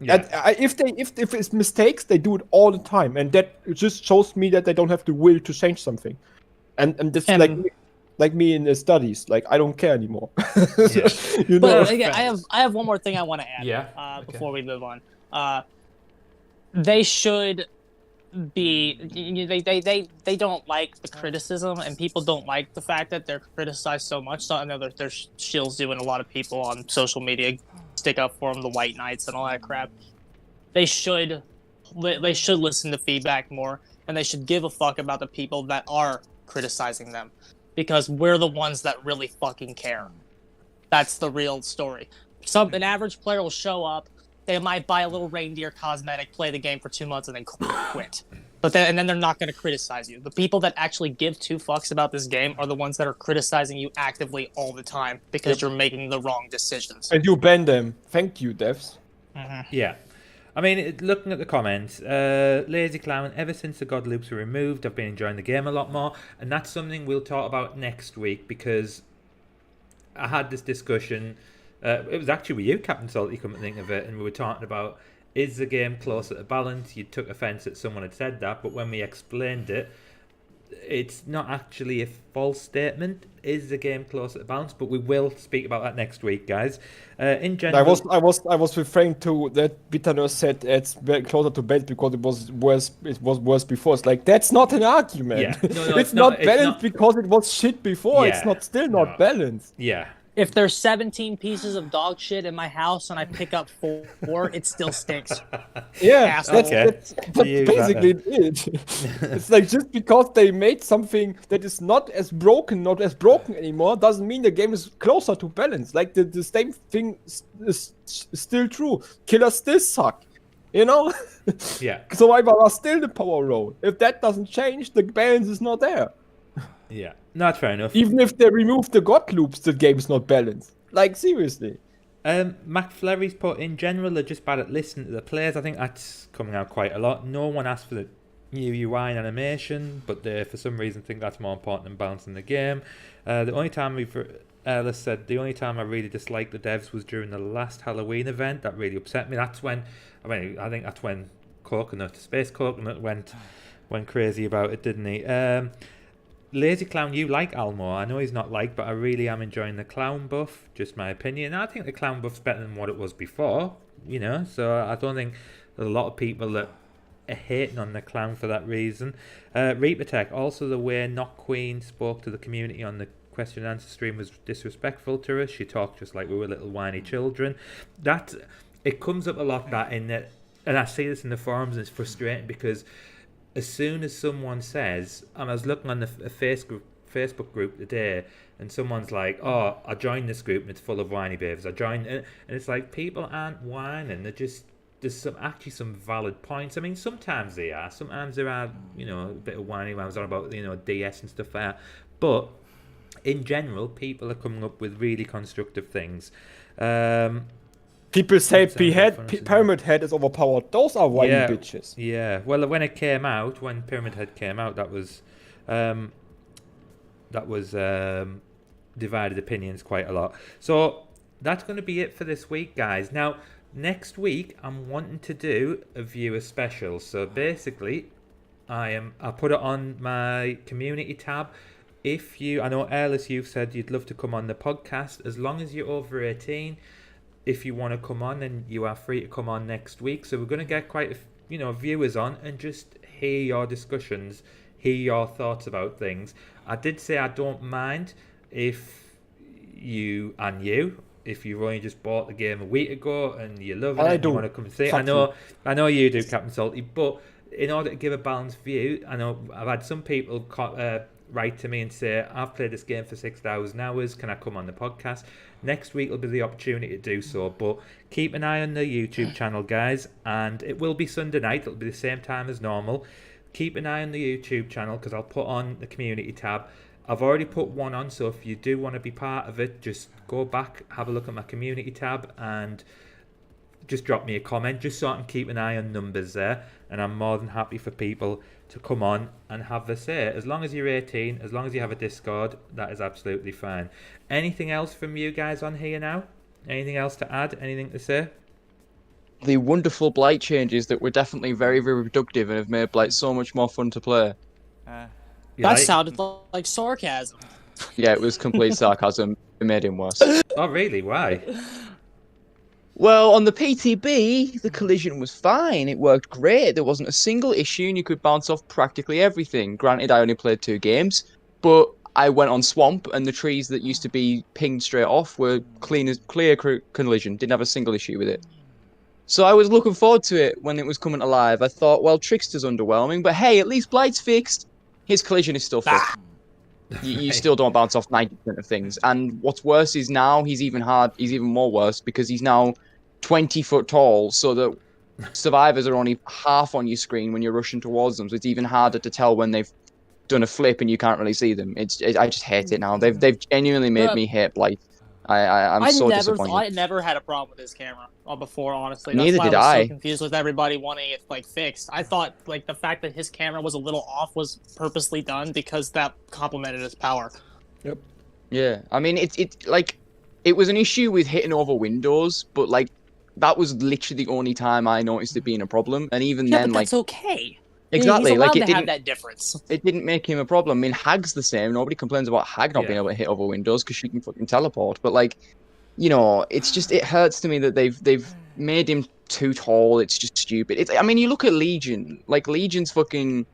it's mistakes, they do it all the time, and that just shows me that they don't have the will to change something. And this like me in the studies, I don't care anymore. You know? But again, I have one more thing I want to add. Yeah. Before we move on, they should they don't like the criticism, and people don't like the fact that they're criticized so much. So I know there's shills doing a lot of people on social media stick up for them, the White Knights and all that crap. They should listen to feedback more, and they should give a fuck about the people that are criticizing them, because we're the ones that really fucking care. That's the real story. An average player will show up. They might buy a little reindeer cosmetic, play the game for 2 months, and then quit. And then they're not going to criticize you. The people that actually give two fucks about this game are the ones that are criticizing you actively all the time because you're making the wrong decisions. And you ban them. Thank you, devs. Yeah. I mean, looking at the comments, Lazy Clown, ever since the God Loops were removed, I've been enjoying the game a lot more. And that's something we'll talk about next week, because I had this discussion. It was actually with you, Cptsalty, come to think of it, and we were talking about, is the game closer to balance? You took offence that someone had said that, but when we explained it, it's not actually a false statement. Is the game closer to balance? But we will speak about that next week, guys. In general, I was referring to that Betanurse said it's very closer to balance because it was worse. It was worse before. It's like, that's not an argument. Yeah. No, it's not balanced because it was shit before. Yeah. It's still not balanced. Yeah. If there's 17 pieces of dog shit in my house and I pick up 4, it still stinks. Yeah, Asshole. that's basically it. It's like, just because they made something that is not as broken anymore, doesn't mean the game is closer to balance. Like, the same thing is still true. Killers still suck. You know? Yeah. Survivors are still the power roll. If that doesn't change, the balance is not there. Yeah. No, that's fair enough. Even if they remove the God loops, the game's not balanced. Like, seriously. McFlurry's put, in general, they're just bad at listening to the players. I think that's coming out quite a lot. No one asked for the new UI and animation, but they, for some reason, think that's more important than balancing the game. The only time Alice said, the only time I really disliked the devs was during the last Halloween event. That really upset me. That's when, I think that's when Space Coconut went crazy about it, didn't he? Lazy Clown, you like Almor. I know he's not liked, but I really am enjoying the clown buff. Just my opinion. I think the clown buff's better than what it was before, you know. So I don't think there's a lot of people that are hating on the clown for that reason. Reaper Tech, also the way Not Queen spoke to the community on the question and answer stream was disrespectful to us. She talked just like we were little whiny children. It comes up a lot, that in that, and I see this in the forums, and it's frustrating because as soon as someone says, and I was looking on a Facebook group today, and someone's like, oh, I joined this group and it's full of whiny babes. I joined, and it's like, people aren't whining. They're just, there's some valid points. I mean, sometimes they are. Sometimes there are, you know, a bit of whiny ones on about, you know, DS and stuff like that. But in general, people are coming up with really constructive things. People say Pyramid Head is overpowered. Those are whiny bitches. Yeah. Well, when Pyramid Head came out, that was divided opinions quite a lot. So that's going to be it for this week, guys. Now, next week, I'm wanting to do a viewer special. So basically, I'll put it on my community tab. I know Alice, you've said you'd love to come on the podcast. As long as you're over 18, if you want to come on, then you are free to come on next week. So we're going to get quite a viewers on and just hear your discussions, hear your thoughts about things. I did say I don't mind if you've only just bought the game a week ago and you love it and you want to come and see it. I know you do, Cptsalty, but in order to give a balanced view, I know I've had some people write to me and say, I've played this game for 6,000 hours, can I come on the podcast? Next week will be the opportunity to do so, but keep an eye on the YouTube channel, guys, and it will be Sunday night. It'll be the same time as normal. Keep an eye on the YouTube channel, because I'll put on the community tab. I've already put one on, so if you do want to be part of it, just go back, have a look at my community tab, and just drop me a comment, just so I can keep an eye on numbers there, and I'm more than happy for people to come on and have a say. As long as you're 18, as long as you have a Discord, that is absolutely fine. Anything else from you guys on here now? Anything else to add? Anything to say? The wonderful Blight changes that were definitely very, very productive and have made Blight so much more fun to play. That sounded like sarcasm. Yeah, it was complete sarcasm. It made him worse. Oh, really? Why? Well, on the PTB, the collision was fine. It worked great. There wasn't a single issue, and you could bounce off practically everything. Granted, I only played 2 games, but I went on Swamp, and the trees that used to be pinged straight off were clear collision. Didn't have a single issue with it. So I was looking forward to it when it was coming to live. I thought, well, Trickster's underwhelming, but hey, at least Blight's fixed. His collision is still fucked. You still don't bounce off 90% of things. And what's worse is now he's even more worse because he's now 20 foot tall, so that survivors are only half on your screen when you're rushing towards them. So it's even harder to tell when they've done a flip and you can't really see them. I just hate it now. They've genuinely made me hate Blight. I'm so disappointed. I never had a problem with his camera before, honestly. Neither That's did why I I. was so confused with everybody wanting it like fixed. I thought like the fact that his camera was a little off was purposely done because that complemented his power. Yep. Yeah, I mean it was an issue with hitting over windows, but like that was literally the only time I noticed it being a problem, and even Yeah, then, but like that's okay. exactly, He's like allowed it to have didn't. that difference. It didn't make him a problem. I mean, Hag's the same. Nobody complains about Hag not being able to hit over windows because she can fucking teleport. But like, you know, it hurts to me that they've made him too tall. It's just stupid. I mean, you look at Legion. Like Legion's fucking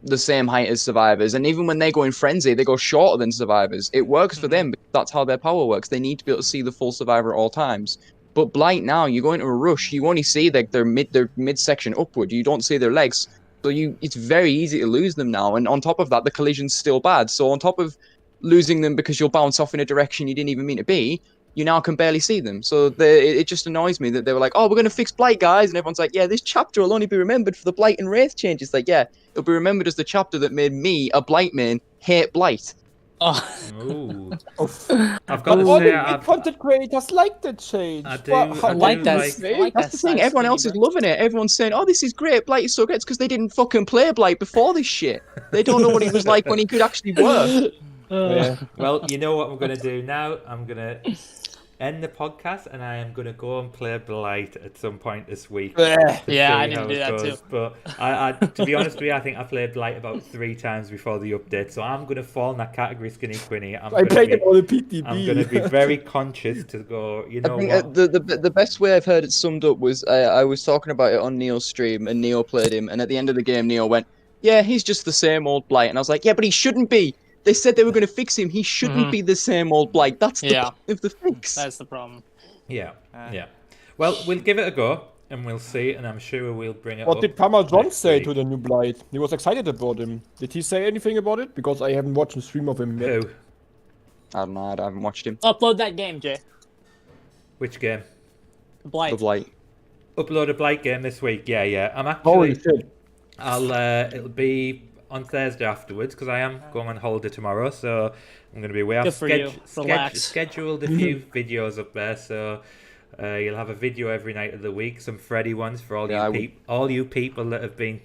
the same height as survivors, and even when they go in frenzy, they go shorter than survivors. It works for them because that's how their power works. They need to be able to see the full survivor at all times. But Blight now, you go into a rush, you only see like their midsection upward. You don't see their legs. So it's very easy to lose them now. And on top of that, the collision's still bad. So on top of losing them because you'll bounce off in a direction you didn't even mean to be, you now can barely see them. So it just annoys me that they were like, oh, we're going to fix Blight, guys. And everyone's like, yeah, this chapter will only be remembered for the Blight and Wraith changes. Like, yeah, it'll be remembered as the chapter that made me, a Blight main, hate Blight. Ooh. I've got But to all say, the content creators like the change. I do- Well, I like do that. like- I like That's that the thing. side Everyone skinny, else is bro. loving it. Everyone's saying, "Oh, this is great. Blight is so great." It's because they didn't fucking play Blight before this shit. They don't know what he was like when he could actually work. Yeah. Well, you know what I'm going to do now? I'm going to end the podcast and I am going to go and play Blight at some point this week. Yeah. to Yeah, see I need to how do it that goes. too. But I, to be honest with you, I think I played Blight about 3 times before the update. So I'm going to fall in that category, SkinnyQuinny. I played it on the PTB. I'm going to be very conscious to go, you know I think what? the best way I've heard it summed up was I was talking about it on Neo's stream, and Neo played him, and at the end of the game, Neo went, "Yeah, he's just the same old Blight," and I was like, "Yeah, but he shouldn't be. They said they were going to fix him. He shouldn't be the same old Blight. That's the point of the fix." That's the problem. Yeah, yeah. Well, we'll give it a go and we'll see, and I'm sure we'll bring it What up. did Pama John next say week. to the new Blight? He was excited about him. Did he say anything about it? Because I haven't watched a stream of him yet. Who? I don't know. I haven't watched him. Upload that game, Jay. Which game? Blight. The Blight. Upload a Blight game this week. Yeah, yeah. I'm Holy actually. shit. It'll be on Thursday afterwards because I am going on holiday tomorrow, so I'm going to be away. Good I've for you. Relax. scheduled a few videos up there, so you'll have a video every night of the week. Some Freddy ones for all you people that have been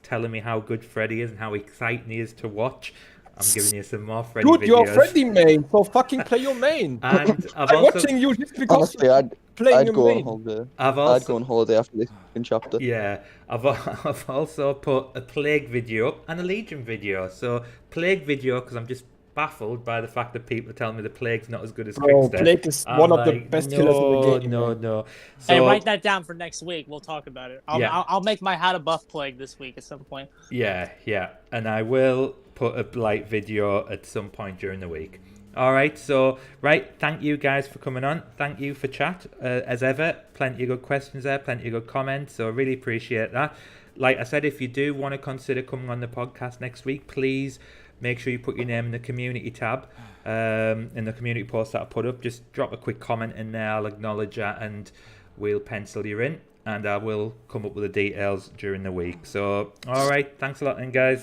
telling me how good Freddy is and how exciting he is to watch. I'm giving you some more Freddy Dude, videos. you're a Freddy main, so fucking play your main. And I've I'm also, watching you just because Honestly, playing I'd your go on main. holiday. I've I'd also go on holiday after this fucking chapter. Yeah, I've also put a Plague video up and a Legion video. So Plague video because I'm just baffled by the fact that people are telling me the Plague's not as good as Bro, Trickster. Plague is I'm one of the like, best killers in the game. No. Hey, So, write that down for next week. We'll talk about it. I'll make my how to buff Plague this week at some point. yeah, and I will put a Blight video at some point during the week. All right, so thank you guys for coming on. Thank you for chat as ever. Plenty of good questions there, plenty of good comments. So I really appreciate that. Like I said, if you do want to consider coming on the podcast next week, please make sure you put your name in the community tab, in the community post that I put up. Just drop a quick comment in there. I'll acknowledge that and we'll pencil you in. And I will come up with the details during the week. So, all right, thanks a lot then, guys.